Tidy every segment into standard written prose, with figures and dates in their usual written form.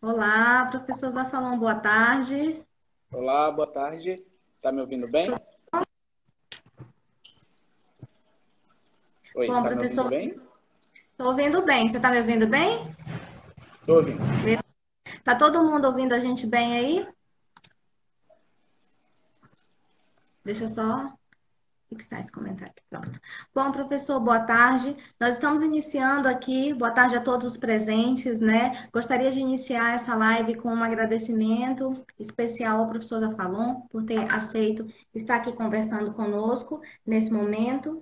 Olá, professor Zafalão, boa tarde. Olá, boa tarde. Tá me ouvindo bem? Oi, Bom, tá me ouvindo professor, bem? estou ouvindo bem. Você está me ouvindo bem? Tô ouvindo. Tá todo mundo ouvindo a gente bem aí? Deixa eu só fixar esse comentário aqui. Pronto. Bom, professor, boa tarde. Nós estamos iniciando aqui. Boa tarde a todos os presentes, né? Gostaria de iniciar essa live com um agradecimento especial ao professor Zafalon por ter aceito estar aqui conversando conosco nesse momento.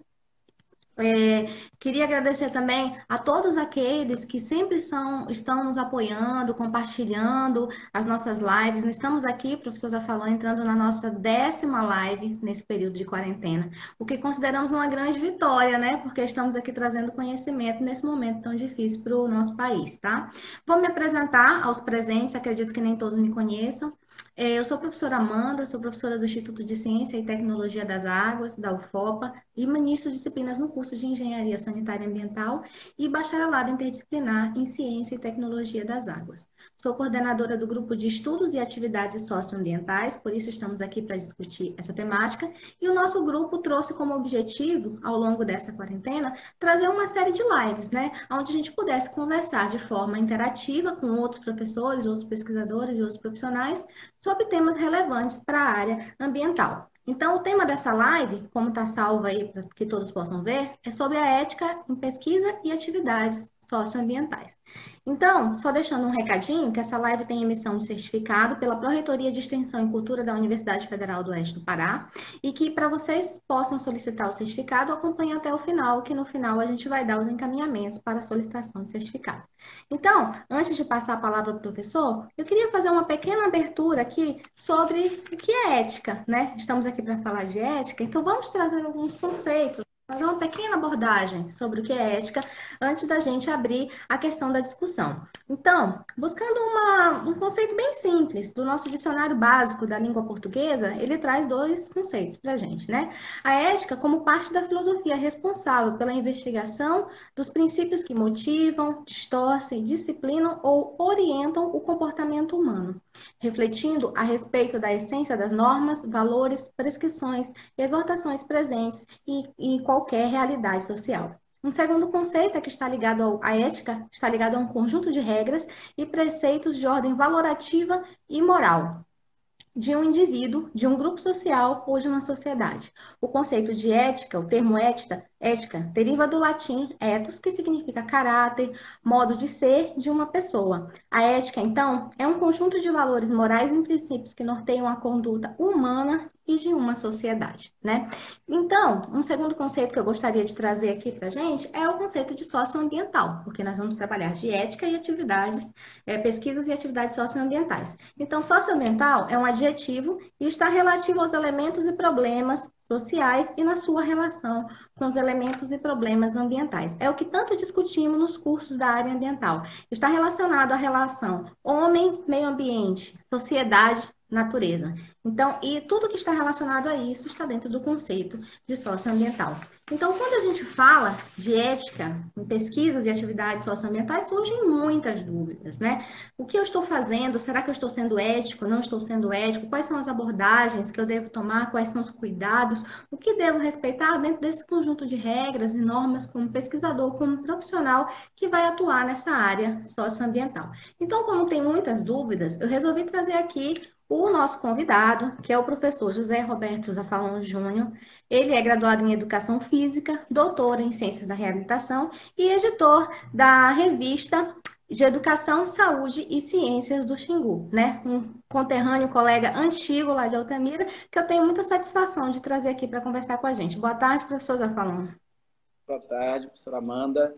Queria agradecer também a todos aqueles que sempre estão nos apoiando, compartilhando as nossas lives. Nós estamos aqui, professor Zafalão, entrando na nossa 10ª live nesse período de quarentena, o que consideramos uma grande vitória, né? Porque estamos aqui trazendo conhecimento nesse momento tão difícil para o nosso país, tá? Vou me apresentar aos presentes, acredito que nem todos me conheçam. Eu sou a professora Amanda, sou professora do Instituto de Ciência e Tecnologia das Águas, da UFOPA, e ministro disciplinas no curso de Engenharia Sanitária e Ambiental e bacharelado interdisciplinar em Ciência e Tecnologia das Águas. Sou coordenadora do grupo de estudos e atividades socioambientais, por isso estamos aqui para discutir essa temática, e o nosso grupo trouxe como objetivo, ao longo dessa quarentena, trazer uma série de lives, né, onde a gente pudesse conversar de forma interativa com outros professores, outros pesquisadores e outros profissionais sobre temas relevantes para a área ambiental. Então, o tema dessa live, como está salvo aí para que todos possam ver, é sobre a ética em pesquisa e atividades socioambientais. Então, só deixando um recadinho, que essa live tem emissão de certificado pela Pró-Reitoria de Extensão e Cultura da Universidade Federal do Oeste do Pará, e que para vocês possam solicitar o certificado, acompanhem até o final, que no final a gente vai dar os encaminhamentos para a solicitação de certificado. Então, antes de passar a palavra para o professor, eu queria fazer uma pequena abertura aqui sobre o que é ética, né? Estamos aqui para falar de ética, então vamos trazer alguns conceitos, fazer uma pequena abordagem sobre o que é ética antes da gente abrir a questão da discussão. Então, buscando um conceito bem simples do nosso dicionário básico da língua portuguesa, ele traz dois conceitos para a gente, né? A ética como parte da filosofia responsável pela investigação dos princípios que motivam, distorcem, disciplinam ou orientam o comportamento humano, refletindo a respeito da essência das normas, valores, prescrições e exortações presentes em qualquer realidade social. Um segundo conceito é que está ligado à ética, está ligado a um conjunto de regras e preceitos de ordem valorativa e moral, de um indivíduo, de um grupo social ou de uma sociedade. O conceito de ética, o termo ética, deriva do latim ethos, que significa caráter, modo de ser de uma pessoa. A ética, então, é um conjunto de valores morais e princípios que norteiam a conduta humana e de uma sociedade, né? Então, um segundo conceito que eu gostaria de trazer aqui para a gente é o conceito de socioambiental, porque nós vamos trabalhar de ética e atividades, pesquisas e atividades socioambientais. Então, socioambiental é um adjetivo e está relativo aos elementos e problemas sociais e na sua relação com os elementos e problemas ambientais. É o que tanto discutimos nos cursos da área ambiental. Está relacionado à relação homem-meio ambiente, sociedade, natureza. Então, e tudo que está relacionado a isso está dentro do conceito de socioambiental. Então, quando a gente fala de ética em pesquisas e atividades socioambientais, surgem muitas dúvidas, né? O que eu estou fazendo? Será que eu estou sendo ético? Não estou sendo ético? Quais são as abordagens que eu devo tomar? Quais são os cuidados? O que devo respeitar dentro desse conjunto de regras e normas como pesquisador, como profissional que vai atuar nessa área socioambiental? Então, como tem muitas dúvidas, eu resolvi trazer aqui o nosso convidado, que é o professor José Roberto Zafalon Júnior. Ele é graduado em Educação Física, doutor em Ciências da Reabilitação e editor da revista de Educação, Saúde e Ciências do Xingu, né? Um conterrâneo, colega antigo lá de Altamira, que eu tenho muita satisfação de trazer aqui para conversar com a gente. Boa tarde, professor Zafalon. Boa tarde, professora Amanda.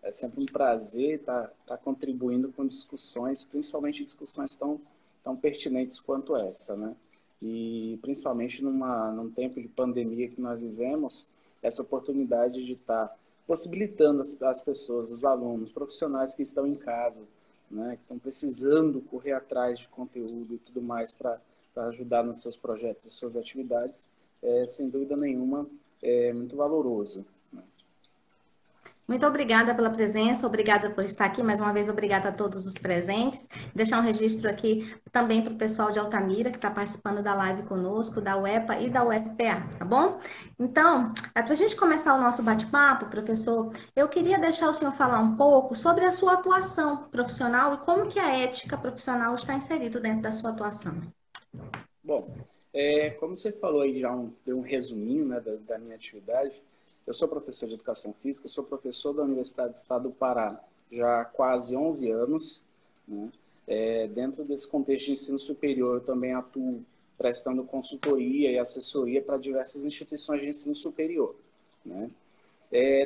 É sempre um prazer estar contribuindo com discussões, principalmente discussões tão pertinentes quanto essa, né? E principalmente num tempo de pandemia que nós vivemos, essa oportunidade de estar possibilitando as pessoas, os alunos, profissionais que estão em casa, né, que estão precisando correr atrás de conteúdo e tudo mais para ajudar nos seus projetos e suas atividades, sem dúvida nenhuma, é muito valoroso. Muito obrigada pela presença, obrigada por estar aqui. Mais uma vez, obrigada a todos os presentes. Deixar um registro aqui também para o pessoal de Altamira, que está participando da live conosco, da UEPA e da UFPA, tá bom? Então, para a gente começar o nosso bate-papo, professor, eu queria deixar o senhor falar um pouco sobre a sua atuação profissional e como que a ética profissional está inserido dentro da sua atuação. Bom, como você falou aí, já deu um resuminho, né, da minha atividade. Eu sou professor de Educação Física, sou professor da Universidade do Estado do Pará já há quase 11 anos. Né? Dentro desse contexto de ensino superior, eu também atuo prestando consultoria e assessoria para diversas instituições de ensino superior. Né?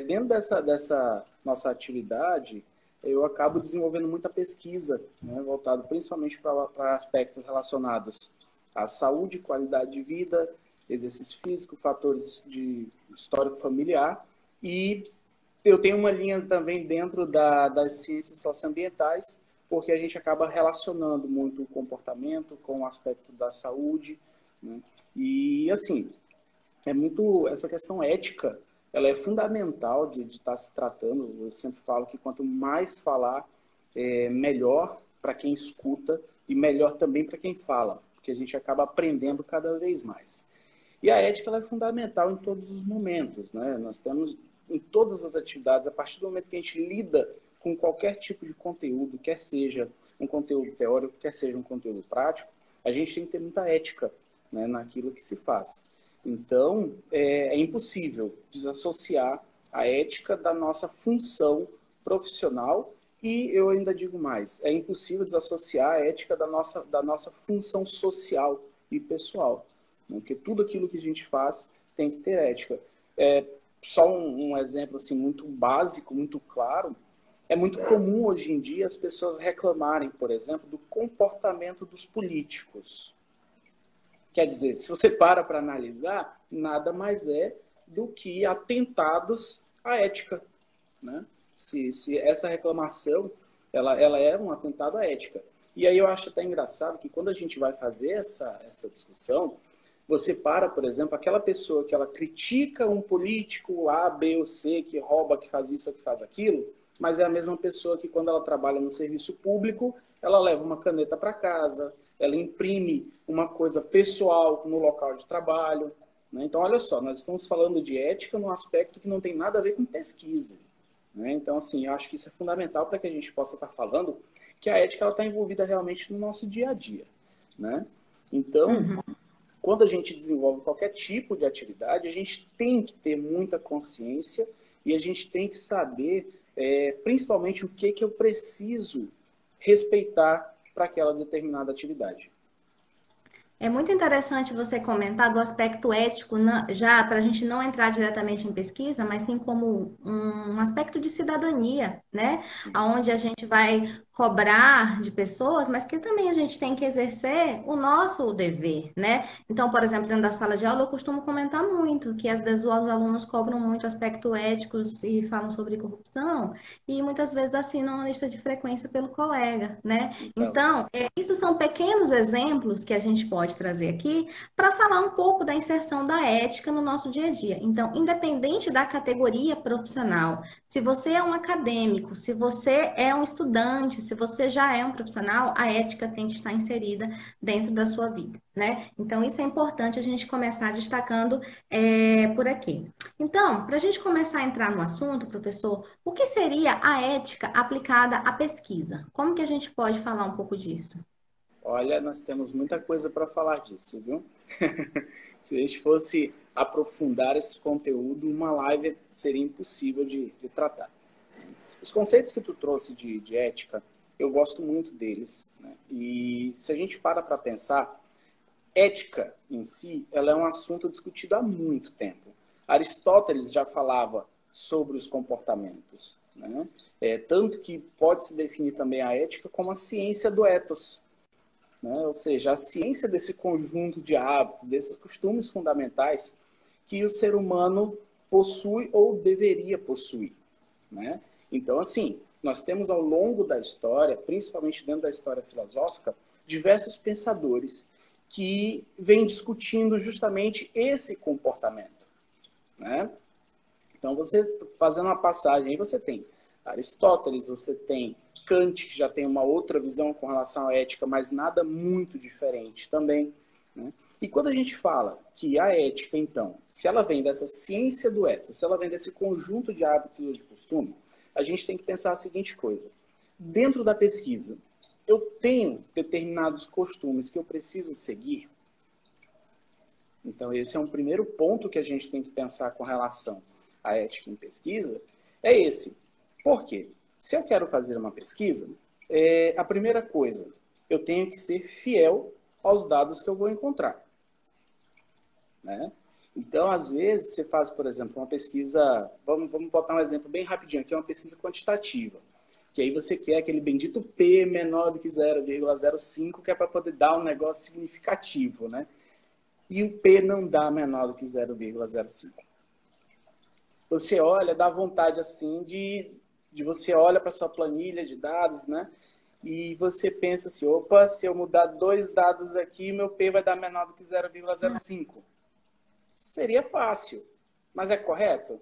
Dentro dessa nossa atividade, eu acabo desenvolvendo muita pesquisa, né, voltado principalmente para aspectos relacionados à saúde, qualidade de vida, exercício físico, fatores de histórico familiar, e eu tenho uma linha também dentro das ciências socioambientais, porque a gente acaba relacionando muito o comportamento com o aspecto da saúde, né? E, assim, essa questão ética, ela é fundamental de estar se tratando. Eu sempre falo que quanto mais falar, melhor para quem escuta e melhor também para quem fala, porque a gente acaba aprendendo cada vez mais. E a ética, ela é fundamental em todos os momentos, né? Nós temos em todas as atividades, a partir do momento que a gente lida com qualquer tipo de conteúdo, quer seja um conteúdo teórico, quer seja um conteúdo prático, a gente tem que ter muita ética, né, naquilo que se faz. Então, é impossível desassociar a ética da nossa função profissional e eu ainda digo mais, é impossível desassociar a ética da nossa função social e pessoal, né? Porque tudo aquilo que a gente faz tem que ter ética. Só um exemplo assim, muito básico, muito claro, é muito comum hoje em dia as pessoas reclamarem, por exemplo, do comportamento dos políticos. Quer dizer, se você para analisar, nada mais é do que atentados à ética, né? Se essa reclamação ela é um atentado à ética. E aí eu acho até engraçado que quando a gente vai fazer essa discussão, você para, por exemplo, aquela pessoa que ela critica um político A, B ou C, que rouba, que faz isso, que faz aquilo, mas é a mesma pessoa que quando ela trabalha no serviço público, ela leva uma caneta para casa, ela imprime uma coisa pessoal no local de trabalho. Né? Então, olha só, nós estamos falando de ética num aspecto que não tem nada a ver com pesquisa. Né? Então, assim, eu acho que isso é fundamental para que a gente possa estar falando que a ética está envolvida realmente no nosso dia a dia. Né? Então, quando a gente desenvolve qualquer tipo de atividade, a gente tem que ter muita consciência e a gente tem que saber, principalmente, o que eu preciso respeitar para aquela determinada atividade. É muito interessante você comentar do aspecto ético, já para a gente não entrar diretamente em pesquisa, mas sim como um aspecto de cidadania, né? Onde a gente vai cobrar de pessoas, mas que também a gente tem que exercer o nosso dever, né? Então, por exemplo, dentro da sala de aula, eu costumo comentar muito que às vezes os alunos cobram muito aspecto éticos e falam sobre corrupção, e muitas vezes assinam a lista de frequência pelo colega, né? Então, isso são pequenos exemplos que a gente pode trazer aqui para falar um pouco da inserção da ética no nosso dia a dia. Então, independente da categoria profissional, se você é um acadêmico, se você é um estudante, se você já é um profissional, a ética tem que estar inserida dentro da sua vida, né? Então, isso é importante a gente começar destacando por aqui. Então, para a gente começar a entrar no assunto, professor, o que seria a ética aplicada à pesquisa? Como que a gente pode falar um pouco disso? Olha, nós temos muita coisa para falar disso, viu? Se a gente fosse aprofundar esse conteúdo, uma live seria impossível de tratar. Os conceitos que tu trouxe de ética, eu gosto muito deles, né? E se a gente para pensar, ética em si, ela é um assunto discutido há muito tempo. Aristóteles já falava sobre os comportamentos, né? Tanto que pode-se definir também a ética como a ciência do ethos, né? Ou seja, a ciência desse conjunto de hábitos, desses costumes fundamentais que o ser humano possui ou deveria possuir, né? Então, assim, nós temos ao longo da história, principalmente dentro da história filosófica, diversos pensadores que vêm discutindo justamente esse comportamento, né? Então, você fazendo uma passagem, aí você tem Aristóteles, você tem Kant, que já tem uma outra visão com relação à ética, mas nada muito diferente também, né? E quando a gente fala que a ética, então, se ela vem dessa ciência do ético, se ela vem desse conjunto de hábitos e de costume, a gente tem que pensar a seguinte coisa. Dentro da pesquisa, eu tenho determinados costumes que eu preciso seguir. Então, esse é um primeiro ponto que a gente tem que pensar com relação à ética em pesquisa, é esse. Por quê? Se eu quero fazer uma pesquisa, a primeira coisa, eu tenho que ser fiel aos dados que eu vou encontrar, né? Então, às vezes, você faz, por exemplo, uma pesquisa, vamos botar um exemplo bem rapidinho, que é uma pesquisa quantitativa, que aí você quer aquele bendito P menor do que 0,05, que é para poder dar um negócio significativo, né? E o P não dá menor do que 0,05. Você olha, dá vontade assim de você olha para sua planilha de dados, né? E você pensa assim, opa, se eu mudar 2 dados aqui, meu P vai dar menor do que 0,05. Seria fácil, mas é correto?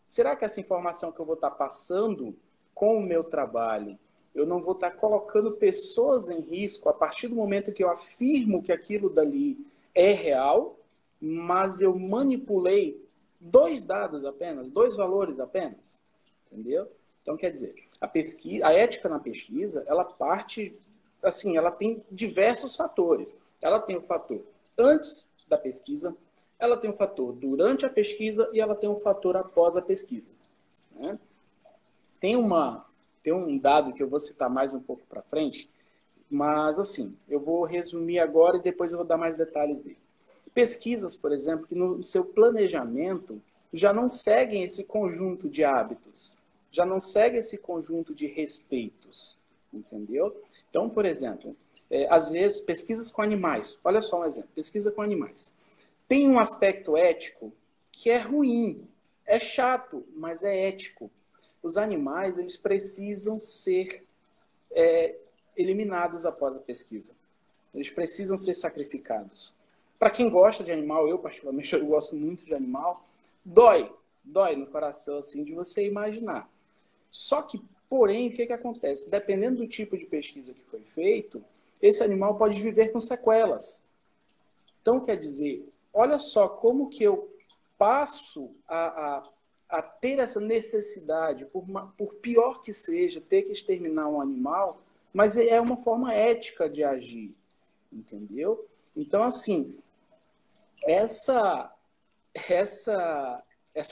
Será que essa informação que eu vou estar passando com o meu trabalho, eu não vou estar colocando pessoas em risco a partir do momento que eu afirmo que aquilo dali é real, mas eu manipulei 2 dados apenas, 2 valores apenas? Entendeu? Então, quer dizer, a ética na pesquisa, ela parte, assim, ela tem diversos fatores. Ela tem o fator antes da pesquisa, ela tem o fator durante a pesquisa e ela tem um fator após a pesquisa, né? Tem um dado que eu vou citar mais um pouco para frente, mas, assim, eu vou resumir agora e depois eu vou dar mais detalhes dele. Pesquisas, por exemplo, que no seu planejamento já não seguem esse conjunto de hábitos, já não seguem esse conjunto de respeitos, entendeu? Então, por exemplo, às vezes, pesquisas com animais, olha só um exemplo, pesquisa com animais. Tem um aspecto ético que é ruim, é chato, mas é ético. Os animais, eles precisam ser eliminados após a pesquisa. Eles precisam ser sacrificados. Para quem gosta de animal, eu particularmente eu gosto muito de animal, dói no coração assim de você imaginar. Só que, porém, o que acontece? Dependendo do tipo de pesquisa que foi feito, esse animal pode viver com sequelas. Então, quer dizer, olha só como que eu passo a ter essa necessidade, por pior que seja, ter que exterminar um animal, mas é uma forma ética de agir, entendeu? Então, assim, essa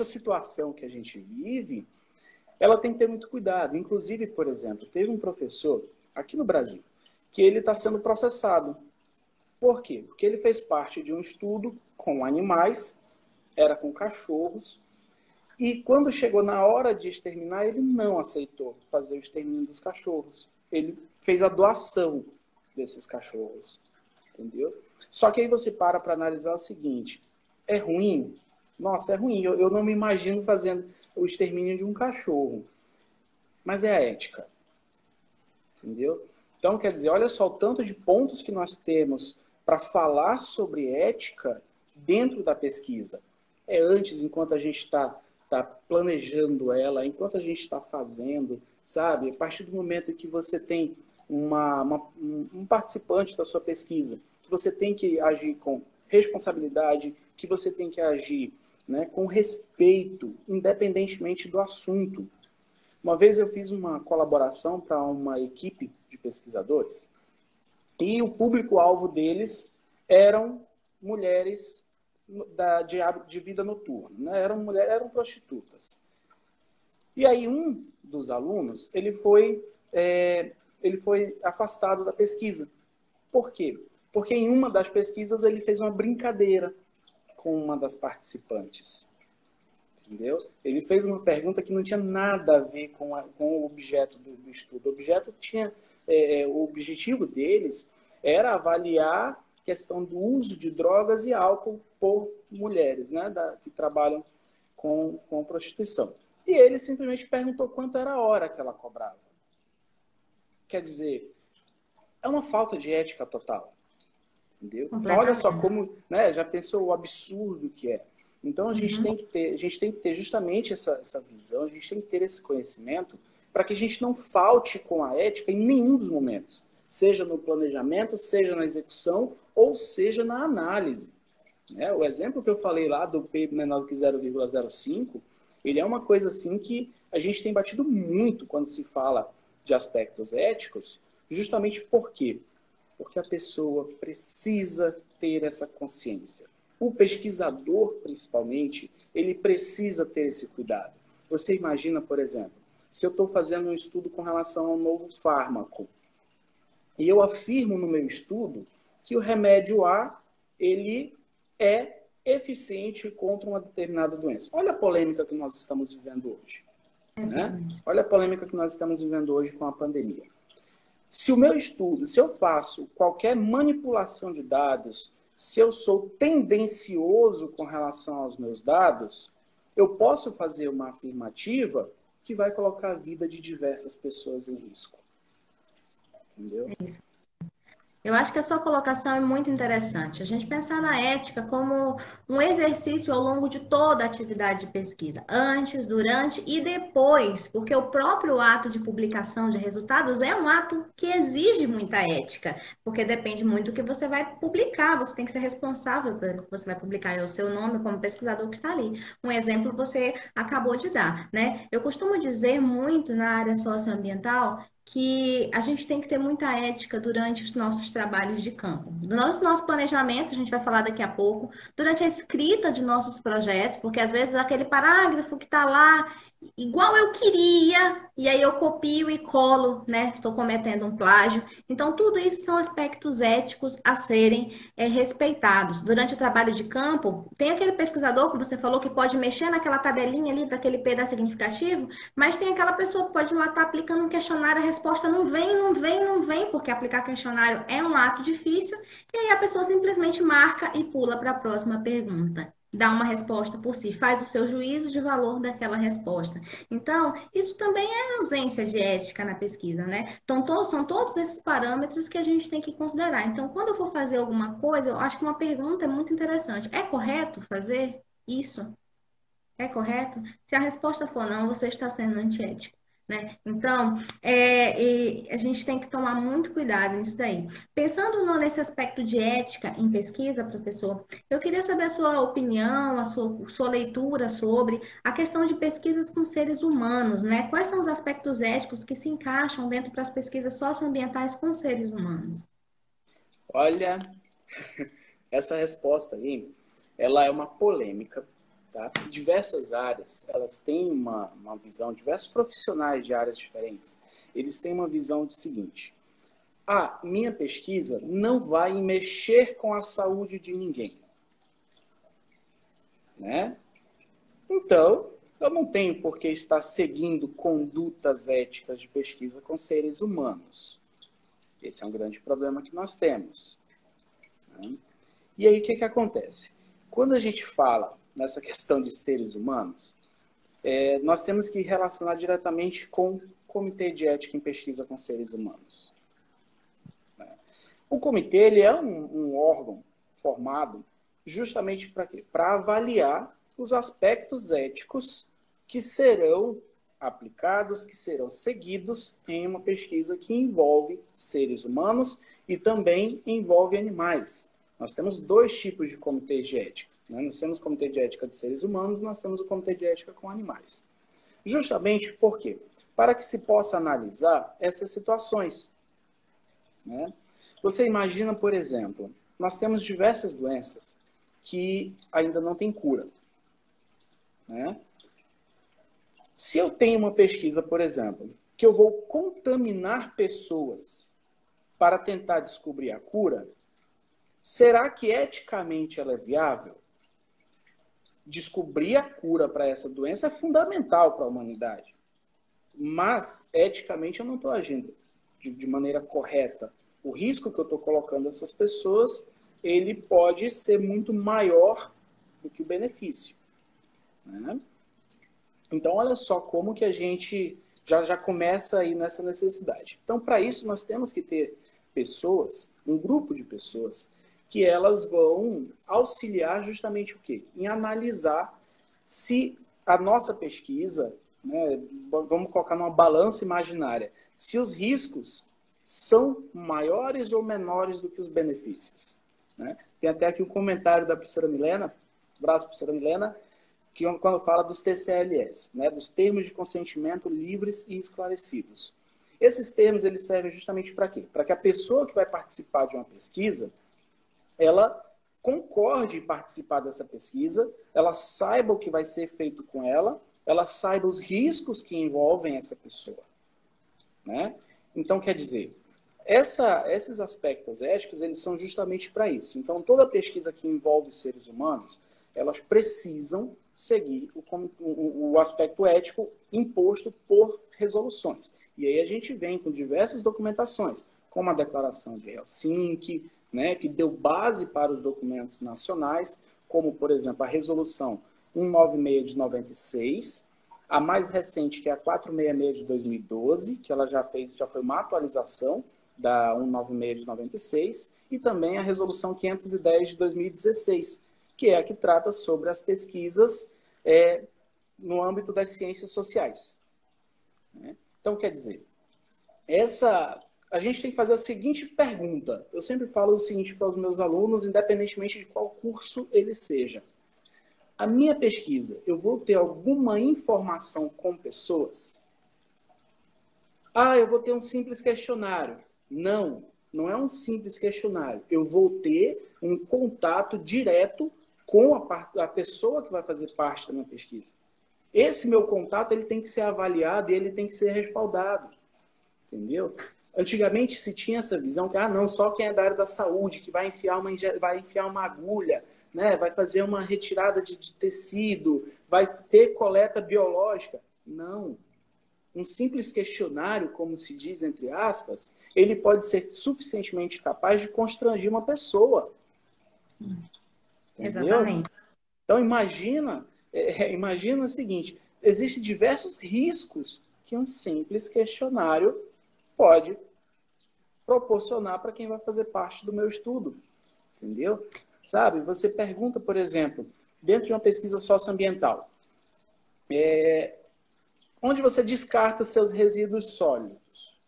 situação que a gente vive, ela tem que ter muito cuidado. Inclusive, por exemplo, teve um professor aqui no Brasil que ele está sendo processado. Por quê? Porque ele fez parte de um estudo com animais, era com cachorros, e quando chegou na hora de exterminar, ele não aceitou fazer o extermínio dos cachorros. Ele fez a doação desses cachorros, entendeu? Só que aí você para analisar o seguinte, é ruim? Nossa, é ruim. Eu não me imagino fazendo o extermínio de um cachorro. Mas é a ética, entendeu? Então, quer dizer, olha só o tanto de pontos que nós temos para falar sobre ética dentro da pesquisa. É antes, enquanto a gente está planejando ela, enquanto a gente está fazendo, sabe? A partir do momento que você tem um participante da sua pesquisa, que você tem que agir com responsabilidade, que você tem que agir, né, com respeito, independentemente do assunto. Uma vez eu fiz uma colaboração para uma equipe de pesquisadores e o público-alvo deles eram mulheres de vida noturna, né? Eram prostitutas. E aí um dos alunos ele foi afastado da pesquisa. Por quê? Porque em uma das pesquisas ele fez uma brincadeira com uma das participantes. Entendeu? Ele fez uma pergunta que não tinha nada a ver com o objeto do estudo. O objetivo deles era avaliar a questão do uso de drogas e álcool por mulheres, né, que trabalham com prostituição. E ele simplesmente perguntou quanto era a hora que ela cobrava. Quer dizer, é uma falta de ética total. Entendeu? Então, olha só como, né, já pensou o absurdo que é. Então, Uhum. a gente tem que ter justamente essa visão, a gente tem que ter esse conhecimento para que a gente não falte com a ética em nenhum dos momentos, seja no planejamento, seja na execução ou seja na análise. Né? O exemplo que eu falei lá do P menor que 0,05, ele é uma coisa assim que a gente tem batido muito quando se fala de aspectos éticos, justamente por quê? Porque a pessoa precisa ter essa consciência. O pesquisador, principalmente, ele precisa ter esse cuidado. Você imagina, por exemplo, se eu estou fazendo um estudo com relação a um novo fármaco, e eu afirmo no meu estudo que o remédio A, ele é eficiente contra uma determinada doença. Olha a polêmica que nós estamos vivendo hoje. Né? Exatamente. Olha a polêmica que nós estamos vivendo hoje com a pandemia. Se o meu estudo, se eu faço qualquer manipulação de dados, se eu sou tendencioso com relação aos meus dados, eu posso fazer uma afirmativa que vai colocar a vida de diversas pessoas em risco. Entendeu? Eu acho que a sua colocação é muito interessante. A gente pensar na ética como um exercício ao longo de toda a atividade de pesquisa, antes, durante e depois, porque o próprio ato de publicação de resultados é um ato que exige muita ética, porque depende muito do que você vai publicar, você tem que ser responsável pelo que você vai publicar, é o seu nome como pesquisador que está ali. Um exemplo você acabou de dar, né? Eu costumo dizer muito na área socioambiental que a gente tem que ter muita ética durante os nossos trabalhos de campo. Durante o nosso planejamento, a gente vai falar daqui a pouco, durante a escrita de nossos projetos, porque às vezes aquele parágrafo que está lá, igual eu queria, e aí eu copio e colo, né? Estou cometendo um plágio. Então, tudo isso são aspectos éticos a serem respeitados. Durante o trabalho de campo, tem aquele pesquisador que você falou que pode mexer naquela tabelinha ali para aquele P dar significativo, mas tem aquela pessoa que pode lá estar aplicando um questionário, a resposta não vem, não vem, não vem, porque aplicar questionário é um ato difícil, e aí a pessoa simplesmente marca e pula para a próxima pergunta. Dá uma resposta por si, faz o seu juízo de valor daquela resposta. Então, isso também é ausência de ética na pesquisa, né? Então, são todos esses parâmetros que a gente tem que considerar. Então, quando eu for fazer alguma coisa, eu acho que uma pergunta é muito interessante. É correto fazer isso? É correto? Se a resposta for não, você está sendo antiético, né? Então, e a gente tem que tomar muito cuidado nisso daí. Pensando nesse aspecto de ética em pesquisa, professor, eu queria saber a sua opinião, a sua leitura sobre a questão de pesquisas com seres humanos, né? Quais são os aspectos éticos que se encaixam dentro das pesquisas socioambientais com seres humanos? Olha, essa resposta aí, ela é uma polêmica, tá? Diversas áreas, elas têm uma visão, diversos profissionais de áreas diferentes, eles têm uma visão de seguinte: minha pesquisa não vai mexer com a saúde de ninguém, né? Então, eu não tenho por que estar seguindo condutas éticas de pesquisa com seres humanos. Esse é um grande problema que nós temos, né? E aí, o que acontece? Quando a gente fala nessa questão de seres humanos, nós temos que relacionar diretamente com o Comitê de Ética em Pesquisa com Seres Humanos. O comitê ele é um órgão formado justamente para quê? Para avaliar os aspectos éticos que serão aplicados, que serão seguidos em uma pesquisa que envolve seres humanos e também envolve animais. Nós temos dois tipos de comitês de ética, né? Nós temos o comitê de ética de seres humanos, nós temos o comitê de ética com animais. Justamente por quê? Para que se possa analisar essas situações, né? Você imagina, por exemplo, nós temos diversas doenças que ainda não têm cura, né? Se eu tenho uma pesquisa, por exemplo, que eu vou contaminar pessoas para tentar descobrir a cura, será que eticamente ela é viável? Descobrir a cura para essa doença é fundamental para a humanidade. Mas, eticamente, eu não estou agindo de maneira correta. O risco que eu estou colocando essas pessoas, ele pode ser muito maior do que o benefício, né? Então, olha só como que a gente já começa aí nessa necessidade. Então, para isso, nós temos que ter pessoas, um grupo de pessoas, que elas vão auxiliar justamente o quê? Em analisar se a nossa pesquisa, né, vamos colocar numa balança imaginária, se os riscos são maiores ou menores do que os benefícios. Né? Tem até aqui um comentário da professora Milena, abraço, professora Milena, que quando fala dos TCLS, né, dos termos de consentimento livres e esclarecidos. Esses termos eles servem justamente para quê? Para que a pessoa que vai participar de uma pesquisa, ela concorde em participar dessa pesquisa, ela saiba o que vai ser feito com ela, ela saiba os riscos que envolvem essa pessoa. Né? Então, quer dizer, esses aspectos éticos, eles são justamente para isso. Então, toda pesquisa que envolve seres humanos, elas precisam seguir o aspecto ético imposto por resoluções. E aí a gente vem com diversas documentações, como a Declaração de Helsinki, né, que deu base para os documentos nacionais, como, por exemplo, a Resolução 196 de 96, a mais recente, que é a 466 de 2012, que ela já foi uma atualização da 196 de 96, e também a Resolução 510 de 2016, que é a que trata sobre as pesquisas no âmbito das ciências sociais. Então, quer dizer, a gente tem que fazer a seguinte pergunta. Eu sempre falo o seguinte para os meus alunos, independentemente de qual curso ele seja. A minha pesquisa, eu vou ter alguma informação com pessoas? Eu vou ter um simples questionário. Não, não é um simples questionário. Eu vou ter um contato direto com a pessoa que vai fazer parte da minha pesquisa. Esse meu contato ele tem que ser avaliado e ele tem que ser respaldado. Entendeu? Antigamente se tinha essa visão que não, só quem é da área da saúde, que vai enfiar uma agulha, né? Vai fazer uma retirada de tecido, vai ter coleta biológica. Não. Um simples questionário, como se diz entre aspas, ele pode ser suficientemente capaz de constranger uma pessoa. Entendeu? Exatamente. Então imagina o seguinte, existem diversos riscos que um simples questionário pode proporcionar para quem vai fazer parte do meu estudo. Entendeu? Sabe, você pergunta, por exemplo, dentro de uma pesquisa socioambiental, onde você descarta seus resíduos sólidos?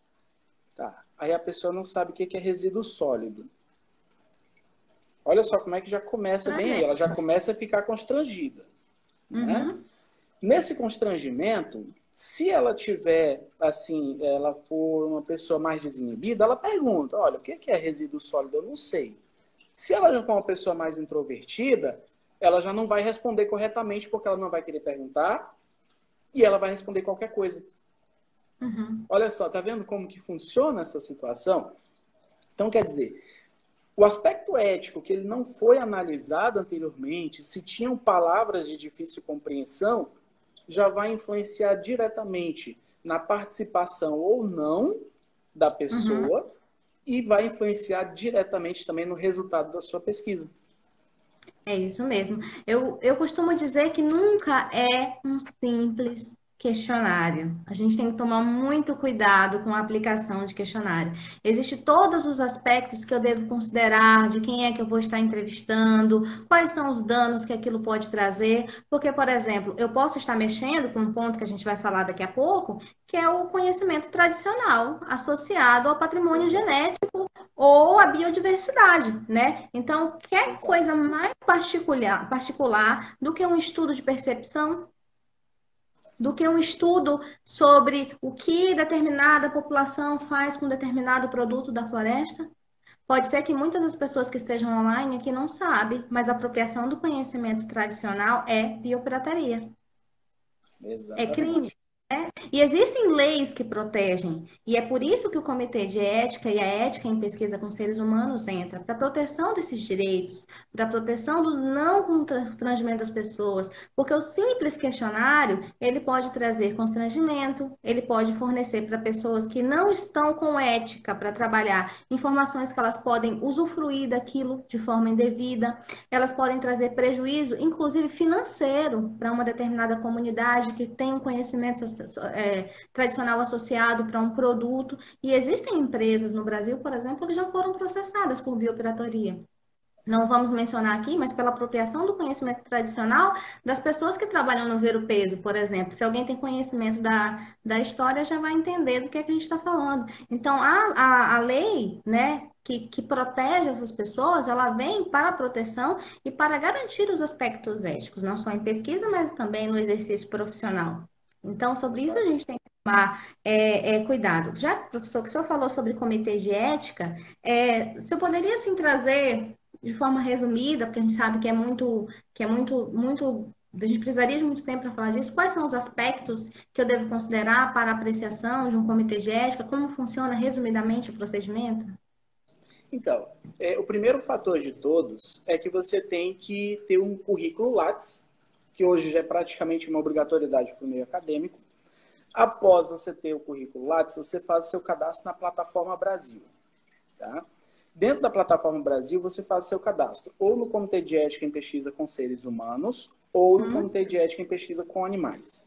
Tá. Aí a pessoa não sabe o que é resíduo sólido. Olha só como é que já começa bem aí, ela já começa a ficar constrangida. Né? Nesse constrangimento, se ela tiver, assim, ela for uma pessoa mais desinibida, ela pergunta, olha, o que é resíduo sólido? Eu não sei. Se ela já for uma pessoa mais introvertida, ela já não vai responder corretamente porque ela não vai querer perguntar e ela vai responder qualquer coisa. Olha só, tá vendo como que funciona essa situação? Então, quer dizer, o aspecto ético que ele não foi analisado anteriormente, se tinham palavras de difícil compreensão, já vai influenciar diretamente na participação ou não da pessoa e vai influenciar diretamente também no resultado da sua pesquisa. É isso mesmo. Eu costumo dizer que nunca é um simples questionário. A gente tem que tomar muito cuidado com a aplicação de questionário. Existem todos os aspectos que eu devo considerar de quem é que eu vou estar entrevistando, quais são os danos que aquilo pode trazer, porque, por exemplo, eu posso estar mexendo com um ponto que a gente vai falar daqui a pouco, que é o conhecimento tradicional associado ao patrimônio genético ou a biodiversidade, né? Então, quer coisa mais particular do que um estudo de percepção, do que um estudo sobre o que determinada população faz com determinado produto da floresta? Pode ser que muitas das pessoas que estejam online aqui não sabem, mas a apropriação do conhecimento tradicional é biopirataria. É crime. Exatamente. E existem leis que protegem, e é por isso que o Comitê de Ética e a Ética em Pesquisa com Seres Humanos entra, para a proteção desses direitos, para a proteção do não constrangimento das pessoas, porque o simples questionário, ele pode trazer constrangimento, ele pode fornecer para pessoas que não estão com ética para trabalhar informações que elas podem usufruir daquilo de forma indevida, elas podem trazer prejuízo, inclusive financeiro, para uma determinada comunidade que tem um conhecimento tradicional associado para um produto. E existem empresas no Brasil, por exemplo, que já foram processadas por biopirataria. não vamos mencionar aqui, mas pela apropriação do conhecimento tradicional das pessoas que trabalham no ver o peso, por exemplo. Se alguém tem conhecimento da história, já vai entender do que a gente está falando. Então, a lei, né, que protege essas pessoas, ela vem para a proteção e para garantir os aspectos éticos, não só em pesquisa, mas também no exercício profissional. Então, sobre isso a Exato. gente tem que tomar cuidado. Já, professor, que o senhor falou sobre comitês de ética, o senhor poderia, assim, trazer de forma resumida, porque a gente sabe muito, a gente precisaria de muito tempo para falar disso. Quais são os aspectos que eu devo considerar para a apreciação de um comitê de ética? Como funciona resumidamente o procedimento? Então, o primeiro fator de todos é que você tem que ter um currículo Lattes, que hoje já é praticamente uma obrigatoriedade para o meio acadêmico. Após você ter o currículo Lattes, você faz o seu cadastro na plataforma Brasil. Tá? Dentro da plataforma Brasil, você faz o seu cadastro ou no Comitê de Ética em Pesquisa com Seres Humanos ou no Hum? Comitê de Ética em Pesquisa com Animais.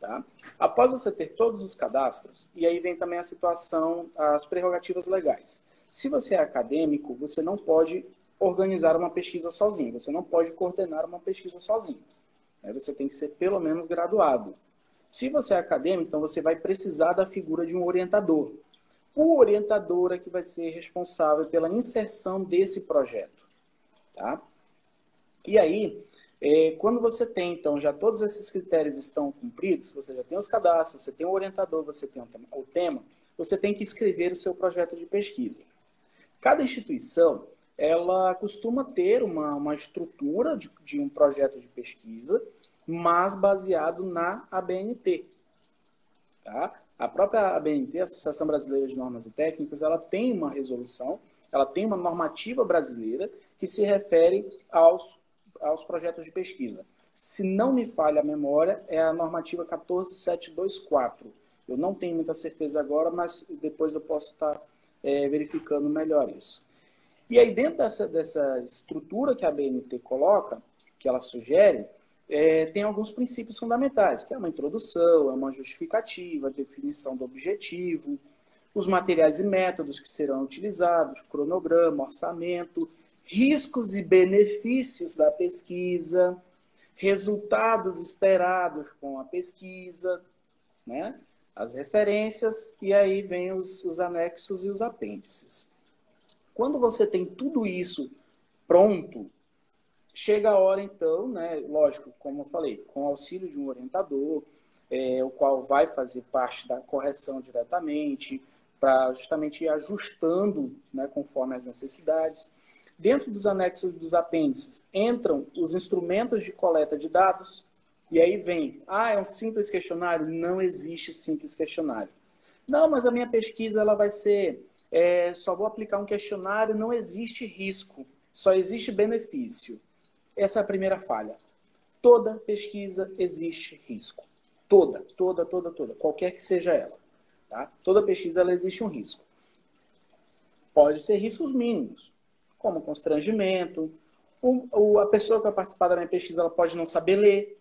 Tá? Após você ter todos os cadastros, e aí vem também a situação, as prerrogativas legais. Se você é acadêmico, você não pode organizar uma pesquisa sozinho, você não pode coordenar uma pesquisa sozinho. Você tem que ser pelo menos graduado. Se você é acadêmico, então você vai precisar da figura de um orientador. O orientador é que vai ser responsável pela inserção desse projeto. Tá? E aí, quando você tem, então, já todos esses critérios estão cumpridos, você já tem os cadastros, você tem o orientador, você tem o tema, você tem que escrever o seu projeto de pesquisa. Cada instituição, ela costuma ter uma estrutura de um projeto de pesquisa, mas baseado na ABNT. Tá? A própria ABNT, Associação Brasileira de Normas e Técnicas, ela tem uma resolução, ela tem uma normativa brasileira que se refere aos projetos de pesquisa. Se não me falha a memória, é a normativa 14724. Eu não tenho muita certeza agora, mas depois eu posso estar verificando melhor isso. E aí, dentro dessa estrutura que a ABNT coloca, que ela sugere, tem alguns princípios fundamentais, que é uma introdução, é uma justificativa, a definição do objetivo, os materiais e métodos que serão utilizados, cronograma, orçamento, riscos e benefícios da pesquisa, resultados esperados com a pesquisa, né? As referências, e aí vem os anexos e os apêndices. Quando você tem tudo isso pronto, chega a hora, então, né, lógico, como eu falei, com o auxílio de um orientador, o qual vai fazer parte da correção diretamente, para justamente ir ajustando, né, conforme as necessidades. Dentro dos anexos e dos apêndices entram os instrumentos de coleta de dados, e aí vem, é um simples questionário? Não existe simples questionário. Não, mas a minha pesquisa ela vai ser, só vou aplicar um questionário, não existe risco, só existe benefício. Essa é a primeira falha. Toda pesquisa existe risco. Toda. Qualquer que seja ela. Tá? Toda pesquisa ela existe um risco. Pode ser riscos mínimos, como constrangimento. A pessoa que vai participar da minha pesquisa ela pode não saber ler.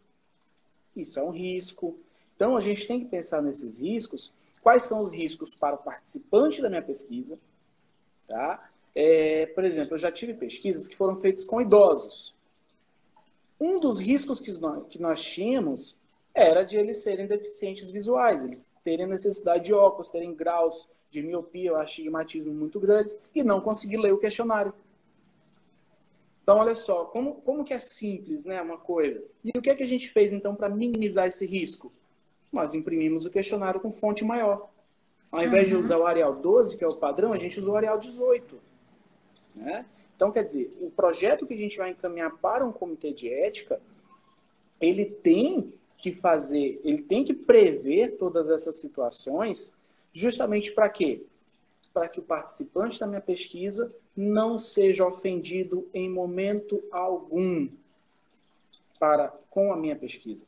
Isso é um risco. Então, a gente tem que pensar nesses riscos. Quais são os riscos para o participante da minha pesquisa? Tá? Por exemplo, eu já tive pesquisas que foram feitas com idosos. Um dos riscos que nós tínhamos era de eles serem deficientes visuais, eles terem necessidade de óculos, terem graus de miopia, ou astigmatismo muito grandes, e não conseguir ler o questionário. Então, olha só, como que é simples, né, uma coisa. E o que é que a gente fez, então, para minimizar esse risco? Nós imprimimos o questionário com fonte maior. Ao invés de usar o Arial 12, que é o padrão, a gente usou o Arial 18. Né? Então, quer dizer, o projeto que a gente vai encaminhar para um comitê de ética, ele tem que prever todas essas situações, justamente para quê? Para que o participante da minha pesquisa não seja ofendido em momento algum com a minha pesquisa.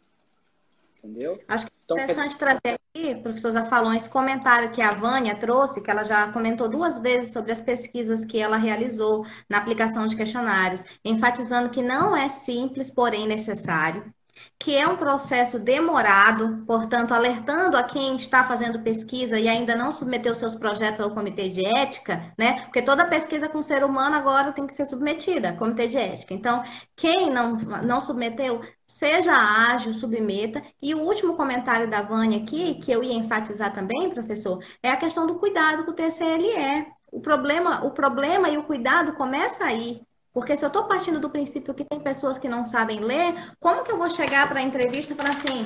Entendeu? Acho que Então, é interessante trazer aqui, professor Zafalon, esse comentário que a Vânia trouxe, que ela já comentou 2 vezes sobre as pesquisas que ela realizou na aplicação de questionários, enfatizando que não é simples, porém necessário. que é um processo demorado, portanto, alertando a quem está fazendo pesquisa e ainda não submeteu seus projetos ao comitê de ética, né? Porque toda pesquisa com ser humano agora tem que ser submetida ao comitê de ética. Então, quem não submeteu, seja ágil, submeta. E o último comentário da Vânia aqui, que eu ia enfatizar também, professor, é a questão do cuidado com o TCLE. O problema e o cuidado começa aí. Porque se eu estou partindo do princípio que tem pessoas que não sabem ler, como que eu vou chegar para a entrevista e falar assim,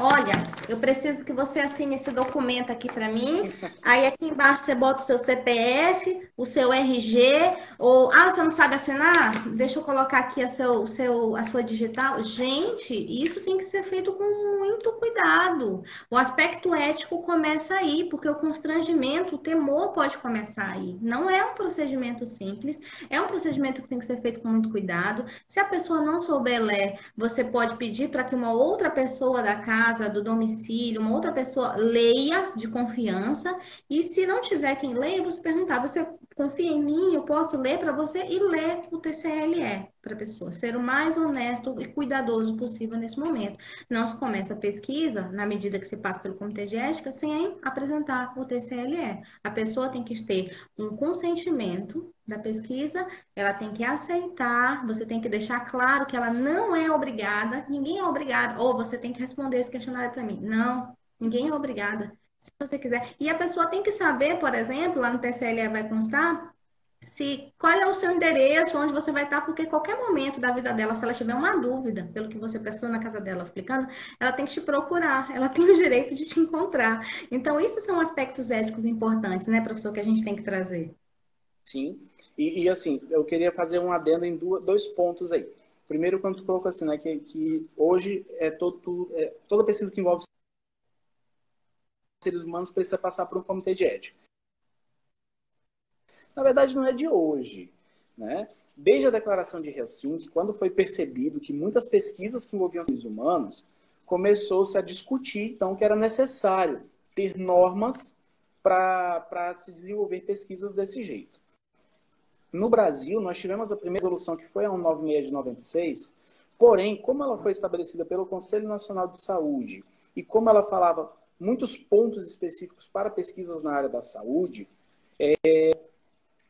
olha, eu preciso que você assine esse documento aqui para mim, aí aqui embaixo você bota o seu CPF, o seu RG, ou, você não sabe assinar? Deixa eu colocar aqui a sua digital. Gente, isso tem que ser feito com muito cuidado. O aspecto ético começa aí, porque o constrangimento, o temor pode começar aí. Não é um procedimento simples, é um procedimento que tem que ser feito com muito cuidado. Se a pessoa não souber ler, você pode pedir para que uma outra pessoa da casa, do domicílio, uma outra pessoa leia de confiança. E se não tiver quem leia, você perguntar: você confia em mim? Eu posso ler para você? E ler o TCLE para a pessoa. Ser o mais honesto e cuidadoso possível nesse momento. Não se começa a pesquisa, na medida que se passa pelo comitê de ética, sem apresentar o TCLE. A pessoa tem que ter um consentimento da pesquisa, ela tem que aceitar, você tem que deixar claro que ela não é obrigada, ninguém é obrigado, ou você tem que responder esse questionário para mim. Não, ninguém é obrigada. Se você quiser. E a pessoa tem que saber, por exemplo, lá no TCLE vai constar, qual é o seu endereço, onde você vai estar, porque qualquer momento da vida dela, se ela tiver uma dúvida, pelo que você pensou na casa dela explicando, ela tem que te procurar, ela tem o direito de te encontrar. Então, isso são aspectos éticos importantes, né, professor, que a gente tem que trazer. Sim. Assim, eu queria fazer um adendo em dois pontos aí. Primeiro, quando tu colocou assim, né, que hoje toda pesquisa que envolve seres humanos precisa passar por um comitê de ética. Na verdade, não é de hoje, né? Desde a Declaração de Helsinki, quando foi percebido que muitas pesquisas que envolviam seres humanos, começou-se a discutir, então, que era necessário ter normas para se desenvolver pesquisas desse jeito. No Brasil, nós tivemos a primeira resolução, que foi a 196 de 96, porém, como ela foi estabelecida pelo Conselho Nacional de Saúde e como ela falava muitos pontos específicos para pesquisas na área da saúde,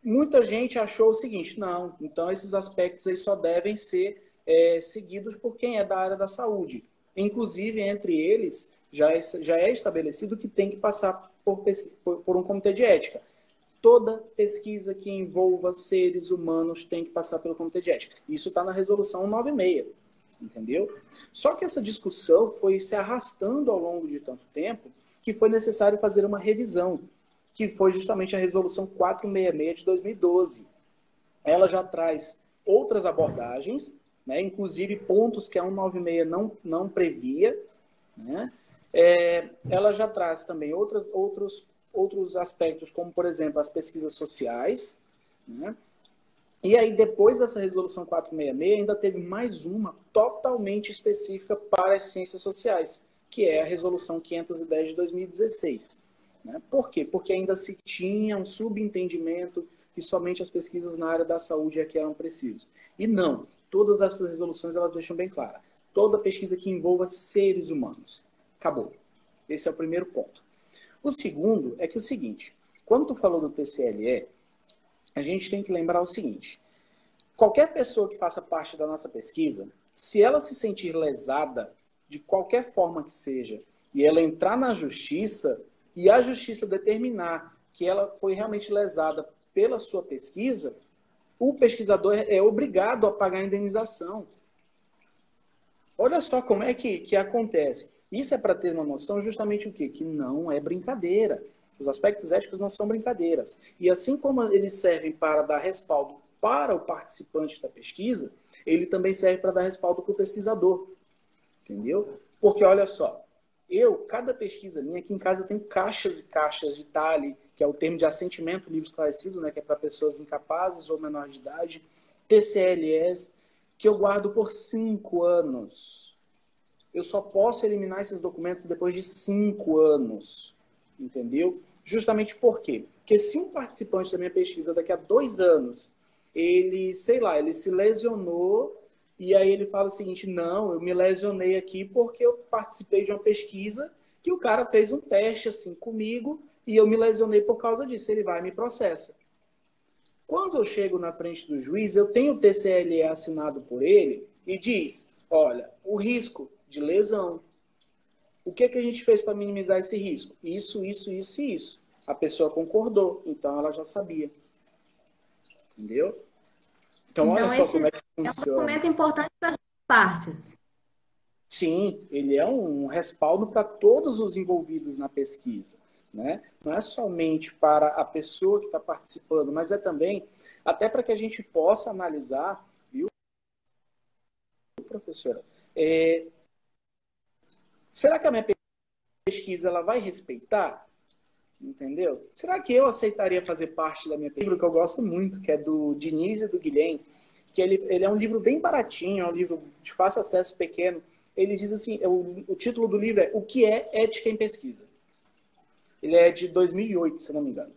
muita gente achou o seguinte: não, então esses aspectos aí só devem ser seguidos por quem é da área da saúde. Inclusive, entre eles, já é estabelecido que tem que passar por um comitê de ética. Toda pesquisa que envolva seres humanos tem que passar pelo comitê de ética. Isso está na resolução 196, entendeu? Só que essa discussão foi se arrastando ao longo de tanto tempo que foi necessário fazer uma revisão, que foi justamente a resolução 466 de 2012. Ela já traz outras abordagens, né, inclusive pontos que a 196 não previa, né? Ela já traz também outros aspectos, como, por exemplo, as pesquisas sociais, né? E aí, depois dessa resolução 466, ainda teve mais uma totalmente específica para as ciências sociais, que é a resolução 510 de 2016. Né? Por quê? Porque ainda se tinha um subentendimento que somente as pesquisas na área da saúde é que eram precisas. E não, todas essas resoluções elas deixam bem claro: toda pesquisa que envolva seres humanos. Acabou. Esse é o primeiro ponto. O segundo é que o seguinte: quando tu falou do TCLE, a gente tem que lembrar o seguinte: qualquer pessoa que faça parte da nossa pesquisa, se ela se sentir lesada, de qualquer forma que seja, e ela entrar na justiça, e a justiça determinar que ela foi realmente lesada pela sua pesquisa, o pesquisador é obrigado a pagar a indenização. Olha só como é que acontece. Isso é para ter uma noção justamente o quê? Que não é brincadeira. Os aspectos éticos não são brincadeiras. E assim como eles servem para dar respaldo para o participante da pesquisa, ele também serve para dar respaldo para o pesquisador. Entendeu? Porque, olha só, cada pesquisa minha, aqui em casa eu tenho caixas e caixas de TALE, que é o termo de assentimento livre esclarecido, né, que é para pessoas incapazes ou menores de idade, TCLS, que eu guardo por 5 anos. Eu só posso eliminar esses documentos depois de 5 anos. Entendeu? Justamente por quê? Porque se um participante da minha pesquisa daqui a 2 anos, ele, sei lá, ele se lesionou E aí ele fala o seguinte, não, eu me lesionei aqui porque eu participei de uma pesquisa que o cara fez um teste assim comigo e eu me lesionei por causa disso. Ele vai e me processa. Quando eu chego na frente do juiz, eu tenho o TCLE assinado por ele e diz, olha, o risco de lesão. O que a gente fez para minimizar esse risco? Isso, isso, isso e isso. A pessoa concordou, então ela já sabia. Entendeu? Então, olha Então, só esse como é que é um funciona. documento importante para as partes. Sim, ele é um respaldo para todos os envolvidos na pesquisa. Né? Não é somente para a pessoa que está participando, mas é também até para que a gente possa analisar, viu, professora? Será que a minha pesquisa ela vai respeitar? Entendeu? Será que eu aceitaria fazer parte da minha pesquisa? Um livro que eu gosto muito, que é do Diniz e do Guilhem, que ele é um livro bem baratinho, é um livro de fácil acesso pequeno. Ele diz assim, o título do livro é O que é ética em pesquisa? Ele é de 2008, se não me engano.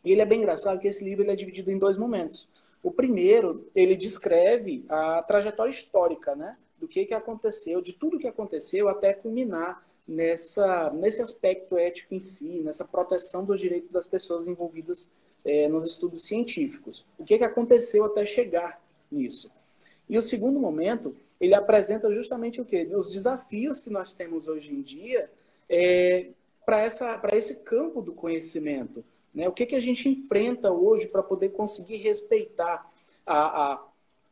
E ele é bem engraçado que esse livro ele é dividido em dois momentos. O primeiro, ele descreve a trajetória histórica, né? Do que aconteceu, de tudo que aconteceu até culminar nesse aspecto ético em si, nessa proteção dos direitos das pessoas envolvidas nos estudos científicos. O que aconteceu até chegar nisso. E o segundo momento, ele apresenta justamente o quê? Os desafios que nós temos hoje em dia para esse campo do conhecimento. Né? O que a gente enfrenta hoje para poder conseguir respeitar a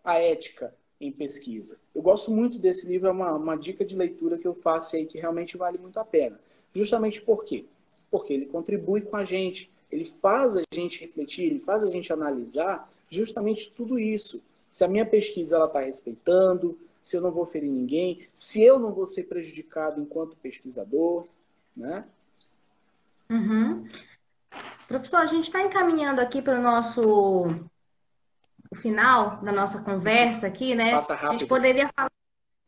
ética em pesquisa. Eu gosto muito desse livro, é uma dica de leitura que eu faço aí que realmente vale muito a pena. Justamente por quê? Porque ele contribui com a gente, ele faz a gente refletir, ele faz a gente analisar justamente tudo isso. Se a minha pesquisa está respeitando, se eu não vou ferir ninguém, se eu não vou ser prejudicado enquanto pesquisador, né? Uhum. Professor, a gente está encaminhando aqui para o final da nossa conversa aqui, né? Passa A gente rápido. poderia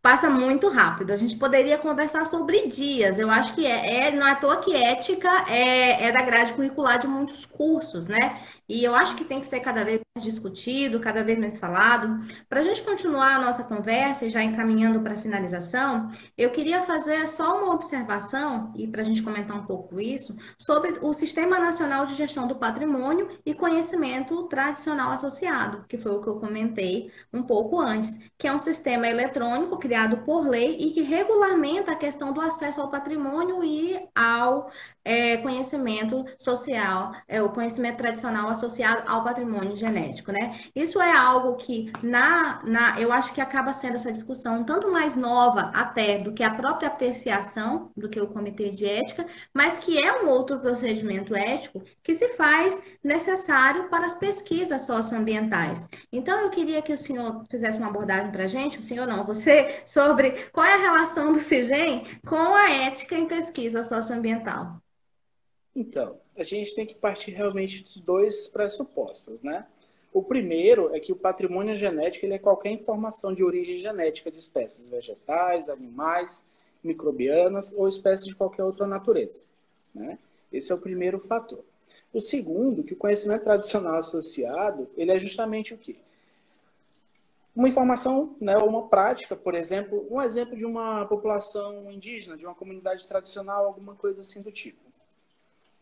Passa muito rápido. A gente poderia conversar sobre dias. Eu acho que não é à toa que ética é da grade curricular de muitos cursos, né? E eu acho que tem que ser cada vez mais discutido, cada vez mais falado. Para a gente continuar a nossa conversa e já encaminhando para a finalização, eu queria fazer só uma observação, e para a gente comentar um pouco isso, sobre o Sistema Nacional de Gestão do Patrimônio e Conhecimento Tradicional Associado, que foi o que eu comentei um pouco antes, que é um sistema eletrônico criado por lei e que regulamenta a questão do acesso ao patrimônio e ao conhecimento social, o conhecimento tradicional associado ao patrimônio genético, né? Isso é algo que eu acho que acaba sendo essa discussão um tanto mais nova até do que a própria apreciação do que o comitê de ética, mas que é um outro procedimento ético que se faz necessário para as pesquisas socioambientais. Então, eu queria que o senhor fizesse uma abordagem para a gente, o senhor não, você, sobre qual é a relação do CIGEM com a ética em pesquisa socioambiental. Então, a gente tem que partir realmente dos dois pressupostos, né? O primeiro é que o patrimônio genético ele é qualquer informação de origem genética de espécies vegetais, animais, microbianas ou espécies de qualquer outra natureza, né? Esse é o primeiro fator. O segundo, que o conhecimento tradicional associado, ele é justamente o quê? Uma informação, né, ou uma prática, por exemplo, um exemplo de uma população indígena, de uma comunidade tradicional, alguma coisa assim do tipo.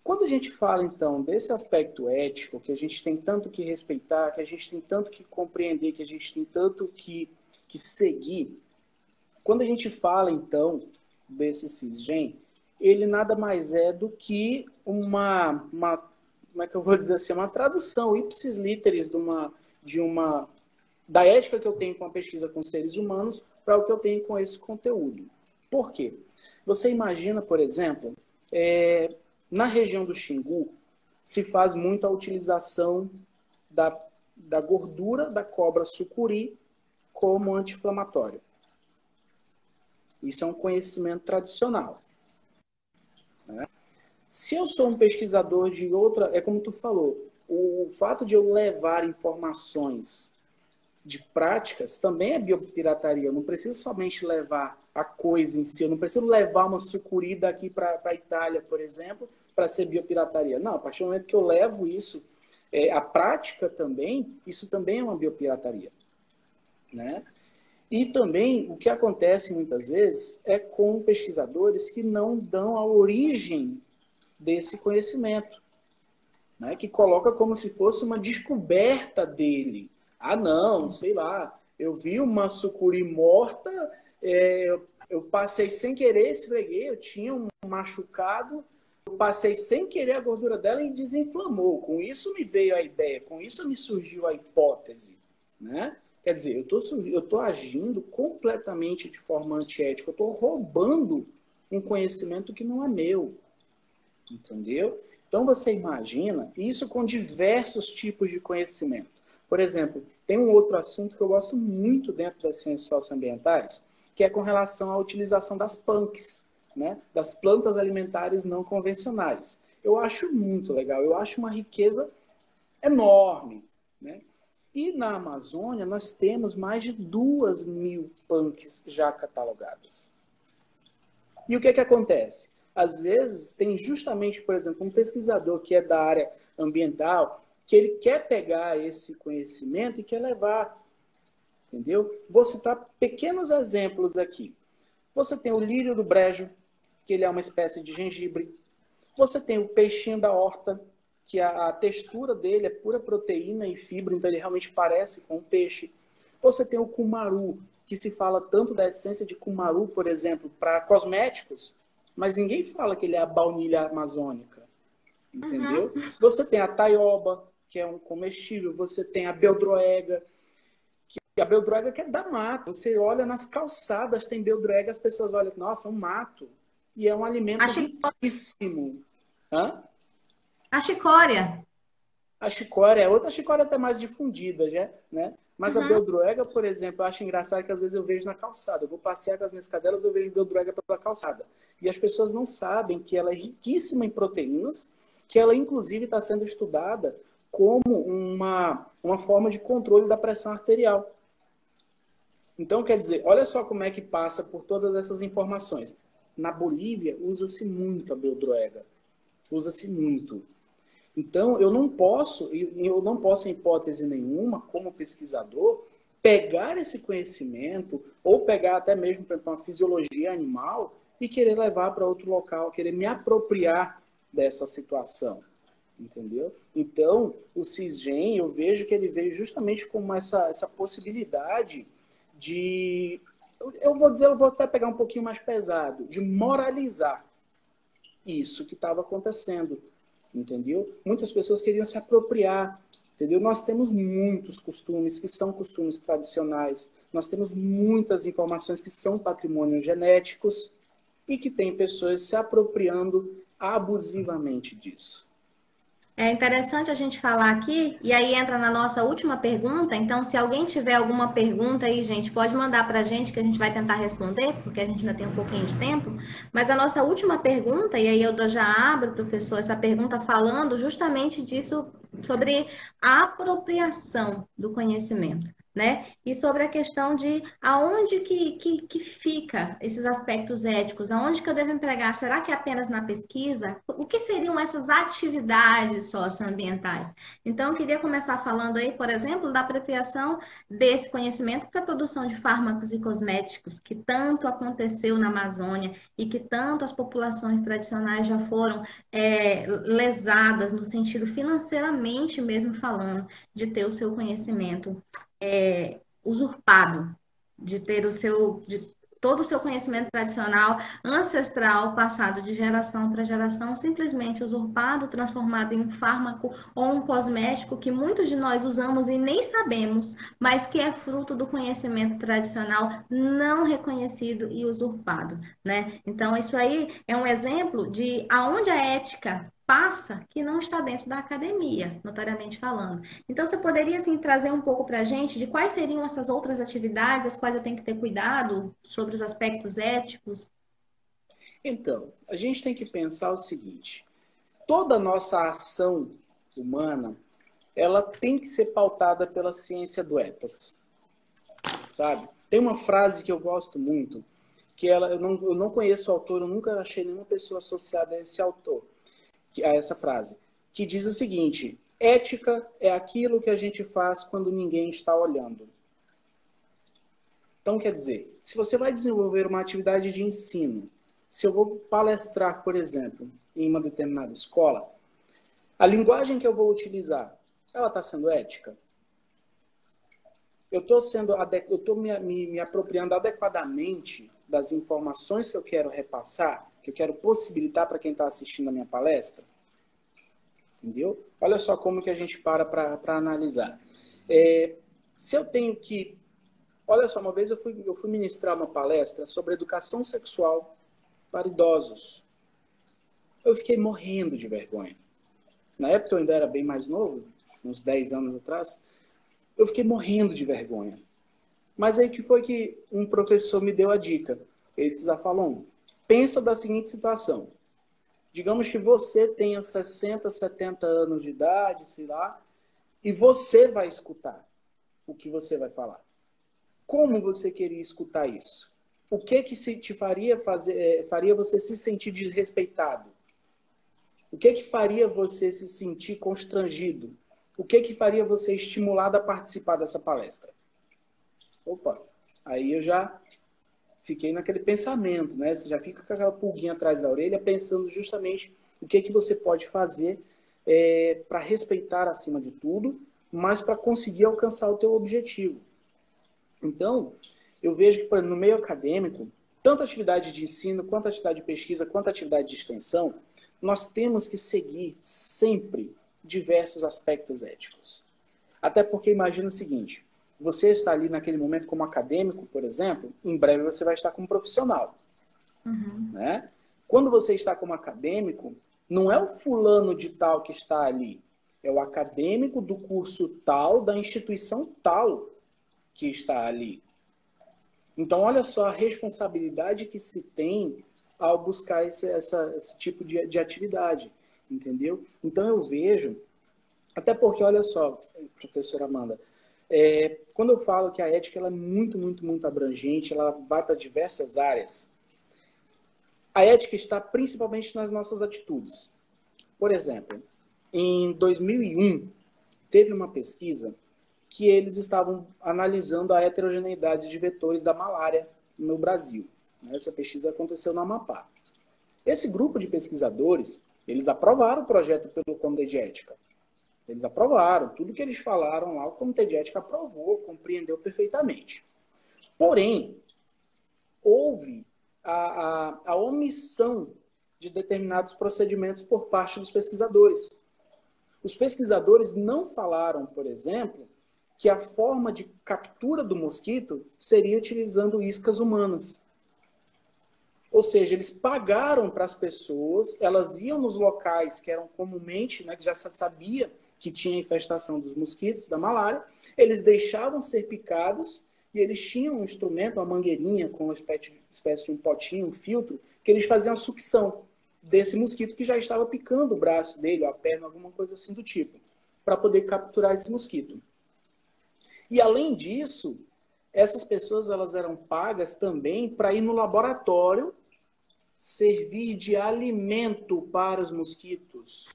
Quando a gente fala, então, desse aspecto ético, que a gente tem tanto que respeitar, que a gente tem tanto que compreender, que a gente tem tanto que seguir, quando a gente fala, então, desse CISGEM, ele nada mais é do que como é que eu vou dizer assim, uma tradução ipsis literis da ética que eu tenho com a pesquisa com seres humanos para o que eu tenho com esse conteúdo. Por quê? Você imagina, por exemplo, na região do Xingu, se faz muito a utilização da gordura da cobra sucuri como anti-inflamatório. Isso é um conhecimento tradicional. Né? Se eu sou um pesquisador de outra... É como tu falou, o fato de eu levar informações de práticas também é biopirataria. Eu não preciso somente levar a coisa em si. Eu não preciso levar uma sucuri daqui para a Itália, por exemplo, para ser biopirataria. Não, a partir do momento que eu levo isso, a prática também, isso também é uma biopirataria. Né? E também o que acontece muitas vezes é com pesquisadores que não dão a origem desse conhecimento, né? Que coloca como se fosse uma descoberta dele. Ah, não, sei lá, eu vi uma sucuri morta, eu passei sem querer, esfreguei, eu tinha um machucado, eu passei sem querer a gordura dela e desinflamou. Com isso me veio a ideia, com isso me surgiu a hipótese, né? Quer dizer, eu estou agindo completamente de forma antiética, eu estou roubando um conhecimento que não é meu, entendeu? Então você imagina isso com diversos tipos de conhecimento. Por exemplo, tem um outro assunto que eu gosto muito dentro das ciências socioambientais, que é com relação à utilização das PANCs, né? Das plantas alimentares não convencionais. Eu acho muito legal, eu acho uma riqueza enorme, né? E na Amazônia nós temos mais de 2.000 PANCs já catalogadas. E o que acontece? Às vezes tem justamente, por exemplo, um pesquisador que é da área ambiental, que ele quer pegar esse conhecimento e quer levar, entendeu? Vou citar pequenos exemplos aqui. Você tem o lírio do brejo, que ele é uma espécie de gengibre. Você tem o peixinho da horta, que a textura dele é pura proteína e fibra, então ele realmente parece com um peixe. Você tem o cumaru, que se fala tanto da essência de cumaru, por exemplo, para cosméticos, mas ninguém fala que ele é a baunilha amazônica, entendeu? Uhum. Você tem a taioba, que é um comestível, você tem a beldroega, que a beldroega que é da mata. Você olha nas calçadas, tem beldroega, as pessoas olham, nossa, um mato, e é um A, alimento chi- riquíssimo. Hã? a chicória. A chicória é outra chicória até mais difundida, já, né? Mas a Uhum. beldroega, por exemplo, eu acho engraçado que às vezes eu vejo na calçada. Eu vou passear com as minhas cadelas, eu vejo beldroega pela calçada. E as pessoas não sabem que ela é riquíssima em proteínas, que ela inclusive está sendo estudada como uma forma de controle da pressão arterial. Então, quer dizer, olha só como é que passa por todas essas informações. Na Bolívia, usa-se muito a beldroega. Usa-se muito. Então, eu não posso, em hipótese nenhuma, como pesquisador, pegar esse conhecimento, ou pegar até mesmo, por exemplo, uma fisiologia animal, e querer levar para outro local, querer me apropriar dessa situação. Entendeu? Então, o CISGEM, eu vejo que ele veio justamente como essa possibilidade de, eu vou até pegar um pouquinho mais pesado, de moralizar isso que estava acontecendo, entendeu? Muitas pessoas queriam se apropriar, entendeu? Nós temos muitos costumes que são costumes tradicionais, nós temos muitas informações que são patrimônios genéticos e que tem pessoas se apropriando abusivamente disso. É interessante a gente falar aqui, e aí entra na nossa última pergunta. Então, se alguém tiver alguma pergunta aí, gente, pode mandar para a gente que a gente vai tentar responder, porque a gente ainda tem um pouquinho de tempo. Mas a nossa última pergunta, e aí eu já abro, professor, essa pergunta falando justamente disso, sobre a apropriação do conhecimento. Né? E sobre a questão de aonde que fica esses aspectos éticos, aonde que eu devo empregar? Será que é apenas na pesquisa? O que seriam essas atividades socioambientais? Então, eu queria começar falando aí, por exemplo, da apropriação desse conhecimento para a produção de fármacos e cosméticos, que tanto aconteceu na Amazônia e que tanto as populações tradicionais já foram lesadas no sentido financeiramente mesmo falando, de ter o seu conhecimento usurpado, de ter todo o seu conhecimento tradicional, ancestral, passado de geração para geração, simplesmente usurpado, transformado em um fármaco ou um cosmético que muitos de nós usamos e nem sabemos, mas que é fruto do conhecimento tradicional não reconhecido e usurpado, né? Então, isso aí é um exemplo de aonde a ética passa que não está dentro da academia, notariamente falando. Então, você poderia assim, trazer um pouco para a gente de quais seriam essas outras atividades, as quais eu tenho que ter cuidado sobre os aspectos éticos? Então, a gente tem que pensar o seguinte: toda a nossa ação humana, ela tem que ser pautada pela ciência do ethos, sabe? Tem uma frase que eu gosto muito, que eu não conheço o autor, eu nunca achei nenhuma pessoa associada a esse autor, a essa frase, que diz o seguinte: ética é aquilo que a gente faz quando ninguém está olhando. Então, quer dizer, se você vai desenvolver uma atividade de ensino, se eu vou palestrar, por exemplo, em uma determinada escola, a linguagem que eu vou utilizar, ela está sendo ética? Eu estou me apropriando adequadamente das informações que eu quero repassar, que eu quero possibilitar para quem está assistindo a minha palestra? Entendeu? Olha só como que a gente para analisar. Se eu tenho que... Olha só, uma vez eu fui ministrar uma palestra sobre educação sexual para idosos. Eu fiquei morrendo de vergonha. Na época eu ainda era bem mais novo, uns 10 anos atrás, eu fiquei morrendo de vergonha. Mas aí que foi que um professor me deu a dica. Ele disse, Zafalon, pensa da seguinte situação. Digamos que você tenha 60, 70 anos de idade, sei lá, e você vai escutar o que você vai falar. Como você queria escutar isso? O que te faria você se sentir desrespeitado? O que faria você se sentir constrangido? O que faria você estimulado a participar dessa palestra? Opa, aí eu já fiquei naquele pensamento, né? Você já fica com aquela pulguinha atrás da orelha, pensando justamente o que você pode fazer para respeitar acima de tudo, mas para conseguir alcançar o teu objetivo. Então, eu vejo que, por exemplo, no meio acadêmico, tanto a atividade de ensino, quanto a atividade de pesquisa, quanto a atividade de extensão, nós temos que seguir sempre diversos aspectos éticos. Até porque imagina o seguinte, você está ali naquele momento como acadêmico, por exemplo, em breve você vai estar como profissional. Né? Quando você está como acadêmico, não é o fulano de tal que está ali, é o acadêmico do curso tal, da instituição tal que está ali. Então, olha só a responsabilidade que se tem ao buscar esse tipo de atividade, entendeu? Então, eu vejo, até porque, olha só, professora Amanda, quando eu falo que a ética ela é muito, muito, muito abrangente, ela vai para diversas áreas, a ética está principalmente nas nossas atitudes. Por exemplo, em 2001, teve uma pesquisa que eles estavam analisando a heterogeneidade de vetores da malária no Brasil. Essa pesquisa aconteceu no Amapá. Esse grupo de pesquisadores, eles aprovaram o projeto pelo Comitê de Ética. Eles aprovaram. Tudo que eles falaram lá, o Comitê de Ética aprovou, compreendeu perfeitamente. Porém, houve a omissão de determinados procedimentos por parte dos pesquisadores. Os pesquisadores não falaram, por exemplo, que a forma de captura do mosquito seria utilizando iscas humanas. Ou seja, eles pagaram para as pessoas, elas iam nos locais que eram comumente, né, que já sabia que tinha infestação dos mosquitos, da malária, eles deixavam ser picados e eles tinham um instrumento, uma mangueirinha com uma espécie de um potinho, um filtro, que eles faziam a sucção desse mosquito que já estava picando o braço dele, ou a perna, alguma coisa assim do tipo, para poder capturar esse mosquito. E, além disso, essas pessoas elas eram pagas também para ir no laboratório servir de alimento para os mosquitos.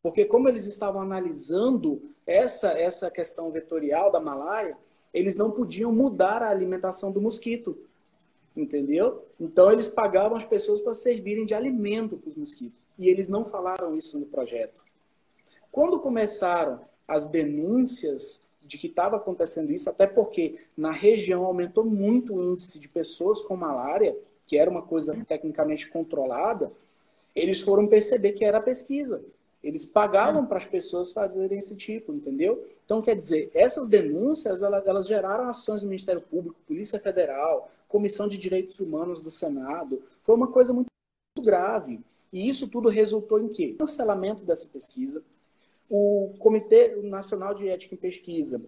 Porque como eles estavam analisando essa questão vetorial da malária, eles não podiam mudar a alimentação do mosquito. Entendeu? Então, eles pagavam as pessoas para servirem de alimento para os mosquitos. E eles não falaram isso no projeto. Quando começaram as denúncias de que estava acontecendo isso, até porque na região aumentou muito o índice de pessoas com malária, que era uma coisa tecnicamente controlada, eles foram perceber que era pesquisa. Eles pagavam para as pessoas fazerem esse tipo, entendeu? Então, quer dizer, essas denúncias, elas geraram ações do Ministério Público, Polícia Federal, Comissão de Direitos Humanos do Senado. Foi uma coisa muito grave. E isso tudo resultou em quê? Cancelamento dessa pesquisa. O Comitê Nacional de Ética em Pesquisa,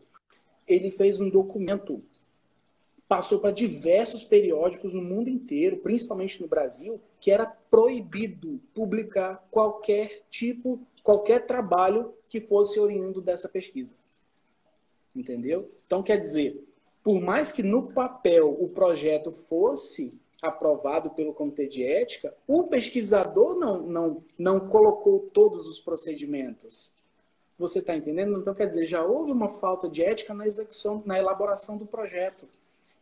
ele fez um documento, passou para diversos periódicos no mundo inteiro, principalmente no Brasil, que era proibido publicar qualquer trabalho que fosse oriundo dessa pesquisa. Entendeu? Então, quer dizer, por mais que no papel o projeto fosse aprovado pelo Comitê de Ética, o pesquisador não colocou todos os procedimentos. Você está entendendo? Então, quer dizer, já houve uma falta de ética na execução, na elaboração do projeto.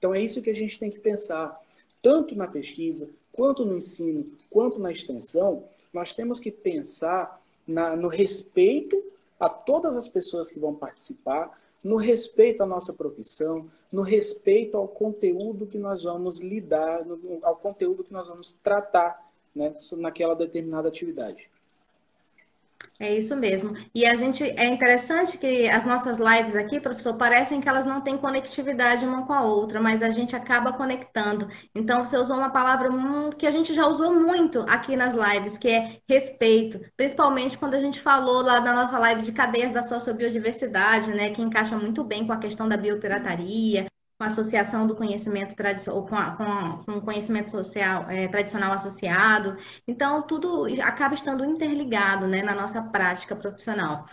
Então, é isso que a gente tem que pensar. Tanto na pesquisa, quanto no ensino, quanto na extensão, nós temos que pensar no respeito a todas as pessoas que vão participar, no respeito à nossa profissão, no respeito ao conteúdo que nós vamos lidar, ao conteúdo que nós vamos tratar, né, naquela determinada atividade. É isso mesmo. E é interessante que as nossas lives aqui, professor, parecem que elas não têm conectividade uma com a outra, mas a gente acaba conectando. Então, você usou uma palavra que a gente já usou muito aqui nas lives, que é respeito. Principalmente quando a gente falou lá na nossa live de cadeias da sociobiodiversidade, né, que encaixa muito bem com a questão da biopirataria, com a associação do conhecimento tradicional, com o conhecimento social, tradicional associado. Então, tudo acaba estando interligado, né, na nossa prática profissional.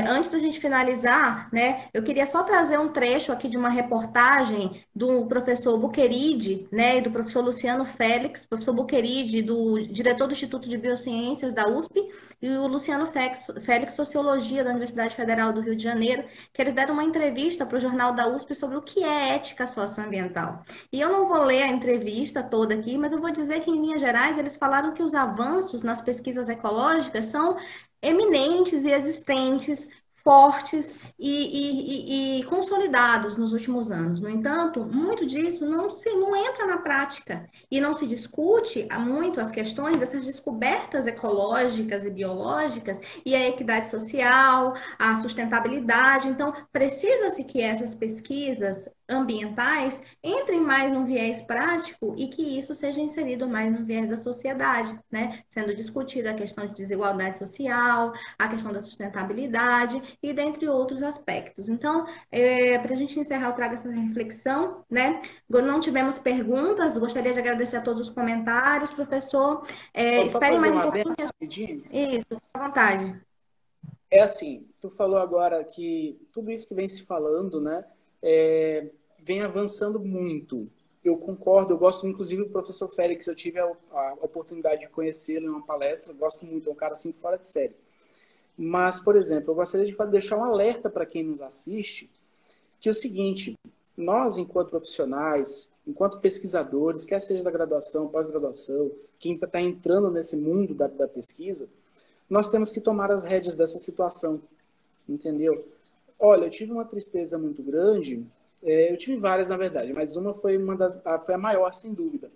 Antes da gente finalizar, né, eu queria só trazer um trecho aqui de uma reportagem do professor Buqueride, né, e do professor Luciano Félix, professor Buqueride, diretor do Instituto de Biociências da USP, e o Luciano Félix, Sociologia da Universidade Federal do Rio de Janeiro, que eles deram uma entrevista para o jornal da USP sobre o que é ética socioambiental. E eu não vou ler a entrevista toda aqui, mas eu vou dizer que, em linhas gerais, eles falaram que os avanços nas pesquisas ecológicas são eminentes e existentes, fortes e consolidados nos últimos anos. No entanto, muito disso não entra na prática e não se discute muito as questões dessas descobertas ecológicas e biológicas e a equidade social, a sustentabilidade. Então, precisa-se que essas pesquisas ambientais entrem mais no viés prático e que isso seja inserido mais no viés da sociedade, né? Sendo discutida a questão de desigualdade social, a questão da sustentabilidade e dentre outros aspectos. Então, para a gente encerrar, eu trago essa reflexão, né? Não tivemos perguntas, gostaria de agradecer a todos os comentários, professor. Esperem mais um pouquinho. Rapidinho? Isso, à vontade. É assim, tu falou agora que tudo isso que vem se falando, né, vem avançando muito. Eu concordo, eu gosto, inclusive, do professor Félix, eu tive a oportunidade de conhecê-lo em uma palestra, gosto muito, é um cara assim fora de série. Mas, por exemplo, eu gostaria de deixar um alerta para quem nos assiste, que é o seguinte, nós, enquanto profissionais, enquanto pesquisadores, quer seja da graduação, pós-graduação, quem está entrando nesse mundo da pesquisa, nós temos que tomar as rédeas dessa situação, entendeu? Olha, eu tive uma tristeza muito grande, eu tive várias, na verdade, mas uma foi foi a maior, sem dúvida,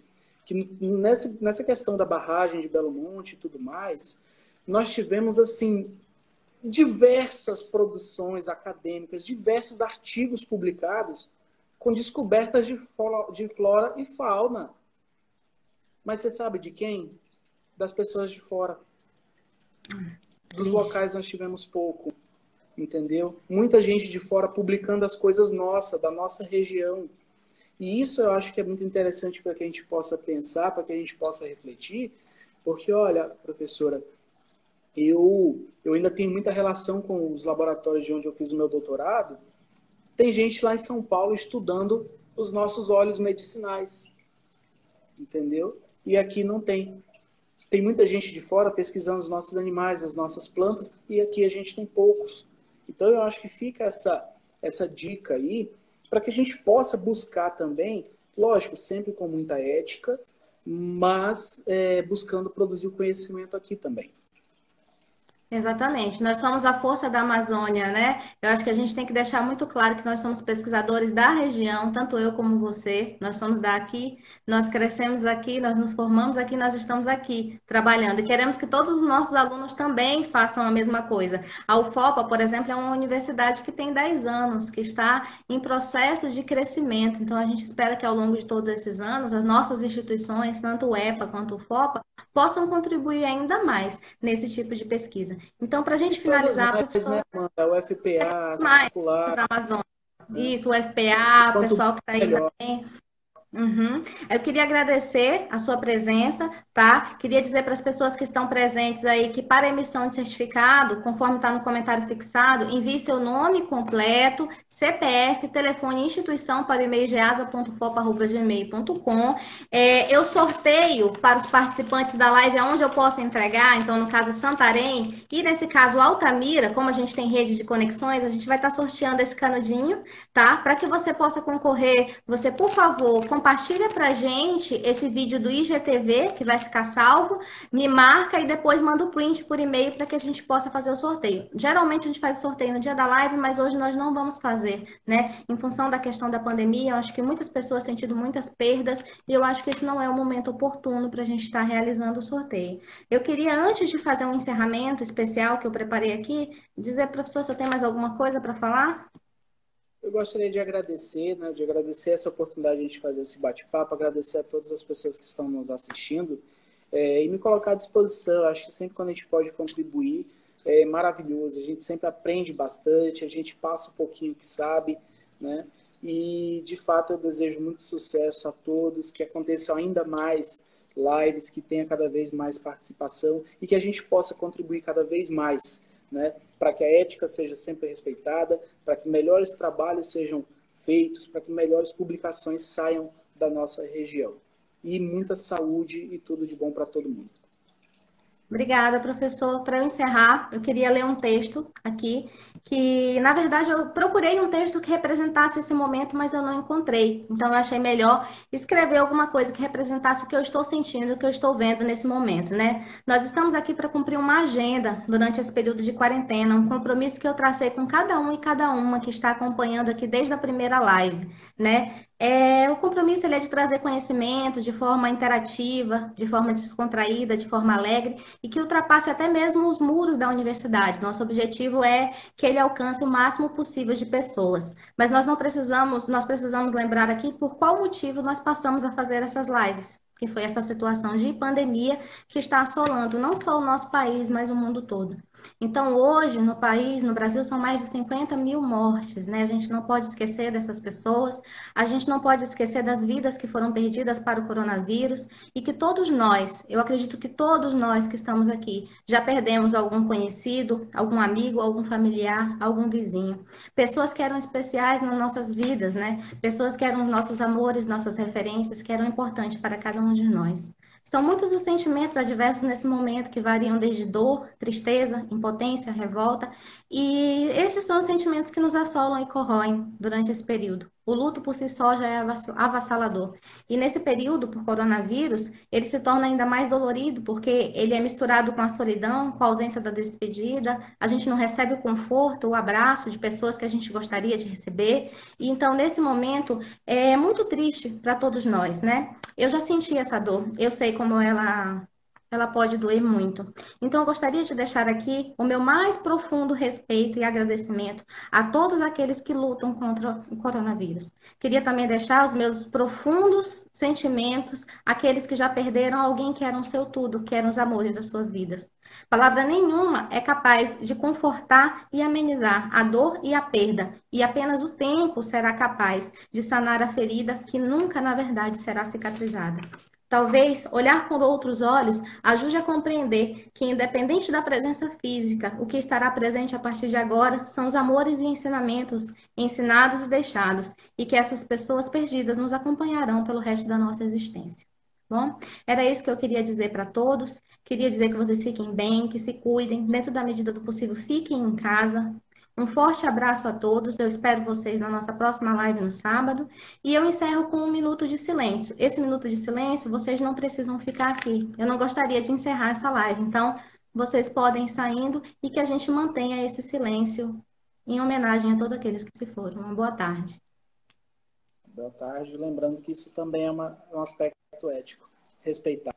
que nessa questão da barragem de Belo Monte e tudo mais, nós tivemos, assim, diversas produções acadêmicas, diversos artigos publicados com descobertas de flora e fauna. Mas você sabe de quem? Das pessoas de fora. Dos locais nós tivemos pouco, entendeu? Muita gente de fora publicando as coisas nossas, da nossa região. E isso eu acho que é muito interessante para que a gente possa pensar, para que a gente possa refletir, porque, olha, professora, eu ainda tenho muita relação com os laboratórios de onde eu fiz o meu doutorado. Tem gente lá em São Paulo estudando os nossos óleos medicinais, entendeu? E aqui não tem. Tem muita gente de fora pesquisando os nossos animais, as nossas plantas, e aqui a gente tem poucos. Então eu acho que fica essa dica aí, para que a gente possa buscar também, lógico, sempre com muita ética, mas buscando produzir o conhecimento aqui também. Exatamente, nós somos a força da Amazônia, né? Eu acho que a gente tem que deixar muito claro que nós somos pesquisadores da região, tanto eu como você, nós somos daqui, nós crescemos aqui, nós nos formamos aqui, nós estamos aqui trabalhando e queremos que todos os nossos alunos também façam a mesma coisa. A UFOPA, por exemplo, é uma universidade que tem 10 anos, que está em processo de crescimento, então a gente espera que ao longo de todos esses anos, as nossas instituições, tanto o EPA quanto o UFOPA, possam contribuir ainda mais nesse tipo de pesquisa. Então, para a gente finalizar, mais, professor... né, o FPA, mais circular, da Amazônia. né? Isso, o FPA, o Quanto pessoal que está aí melhor. também. Uhum. Eu queria agradecer a sua presença, tá? Queria dizer para as pessoas que estão presentes aí que para emissão de certificado, conforme está no comentário fixado, envie seu nome completo, CPF, telefone e instituição para o e-mail geasa.fopa@gmail.com. Eu sorteio para os participantes da live aonde eu posso entregar, então no caso Santarém e nesse caso Altamira, como a gente tem rede de conexões, a gente vai estar sorteando esse canudinho, tá? Para que você possa concorrer, você, por favor, compartilha pra gente esse vídeo do IGTV, que vai ficar salvo, me marca e depois manda o print por e-mail para que a gente possa fazer o sorteio. Geralmente a gente faz o sorteio no dia da live, mas hoje nós não vamos fazer, né? Em função da questão da pandemia, eu acho que muitas pessoas têm tido muitas perdas e eu acho que esse não é o momento oportuno para a gente estar realizando o sorteio. Eu queria, antes de fazer um encerramento especial que eu preparei aqui, dizer, professor, se eu tenho mais alguma coisa para falar? Eu gostaria de agradecer, né, de agradecer essa oportunidade de a gente fazer esse bate-papo, agradecer a todas as pessoas que estão nos assistindo e me colocar à disposição. Eu acho que sempre quando a gente pode contribuir é maravilhoso. A gente sempre aprende bastante, a gente passa um pouquinho que sabe, né? E, de fato, eu desejo muito sucesso a todos, que aconteçam ainda mais lives, que tenha cada vez mais participação e que a gente possa contribuir cada vez mais, né, para que a ética seja sempre respeitada, para que melhores trabalhos sejam feitos, para que melhores publicações saiam da nossa região. E muita saúde e tudo de bom para todo mundo. Obrigada, professor. Para eu encerrar, eu queria ler um texto aqui, que na verdade eu procurei um texto que representasse esse momento, mas eu não encontrei. Então eu achei melhor escrever alguma coisa que representasse o que eu estou sentindo, o que eu estou vendo nesse momento, né? Nós estamos aqui para cumprir uma agenda durante esse período de quarentena, um compromisso que eu tracei com cada um e cada uma que está acompanhando aqui desde a primeira live, né? O compromisso ele é de trazer conhecimento de forma interativa, de forma descontraída, de forma alegre e que ultrapasse até mesmo os muros da universidade. Nosso objetivo é que ele alcance o máximo possível de pessoas. Mas nós precisamos lembrar aqui por qual motivo nós passamos a fazer essas lives, que foi essa situação de pandemia que está assolando não só o nosso país, mas o mundo todo. Então, hoje, no país, no Brasil, são mais de 50 mil mortes, né? A gente não pode esquecer dessas pessoas, a gente não pode esquecer das vidas que foram perdidas para o coronavírus e que todos nós, eu acredito que todos nós que estamos aqui, já perdemos algum conhecido, algum amigo, algum familiar, algum vizinho. Pessoas que eram especiais nas nossas vidas, né? Pessoas que eram os nossos amores, nossas referências, que eram importantes para cada um de nós. São muitos os sentimentos adversos nesse momento, que variam desde dor, tristeza, impotência, revolta, e estes são os sentimentos que nos assolam e corroem durante esse período. O luto por si só já é avassalador. E nesse período, por coronavírus, ele se torna ainda mais dolorido, porque ele é misturado com a solidão, com a ausência da despedida, a gente não recebe o conforto, o abraço de pessoas que a gente gostaria de receber. E então, nesse momento, é muito triste para todos nós, né? Eu já senti essa dor, eu sei como ela pode doer muito. Então, eu gostaria de deixar aqui o meu mais profundo respeito e agradecimento a todos aqueles que lutam contra o coronavírus. Queria também deixar os meus profundos sentimentos àqueles que já perderam alguém que era o seu tudo, que eram os amores das suas vidas. Palavra nenhuma é capaz de confortar e amenizar a dor e a perda, e apenas o tempo será capaz de sanar a ferida que nunca, na verdade, será cicatrizada. Talvez olhar com outros olhos ajude a compreender que, independente da presença física, o que estará presente a partir de agora são os amores e ensinamentos ensinados e deixados, e que essas pessoas perdidas nos acompanharão pelo resto da nossa existência. Bom, era isso que eu queria dizer para todos. Queria dizer que vocês fiquem bem, que se cuidem, dentro da medida do possível, fiquem em casa. Um forte abraço a todos. Eu espero vocês na nossa próxima live no sábado. E eu encerro com um minuto de silêncio. Esse minuto de silêncio, vocês não precisam ficar aqui. Eu não gostaria de encerrar essa live. Então, vocês podem ir saindo e que a gente mantenha esse silêncio em homenagem a todos aqueles que se foram. Uma boa tarde. Boa tarde. Lembrando que isso também é um aspecto ético. Respeitar.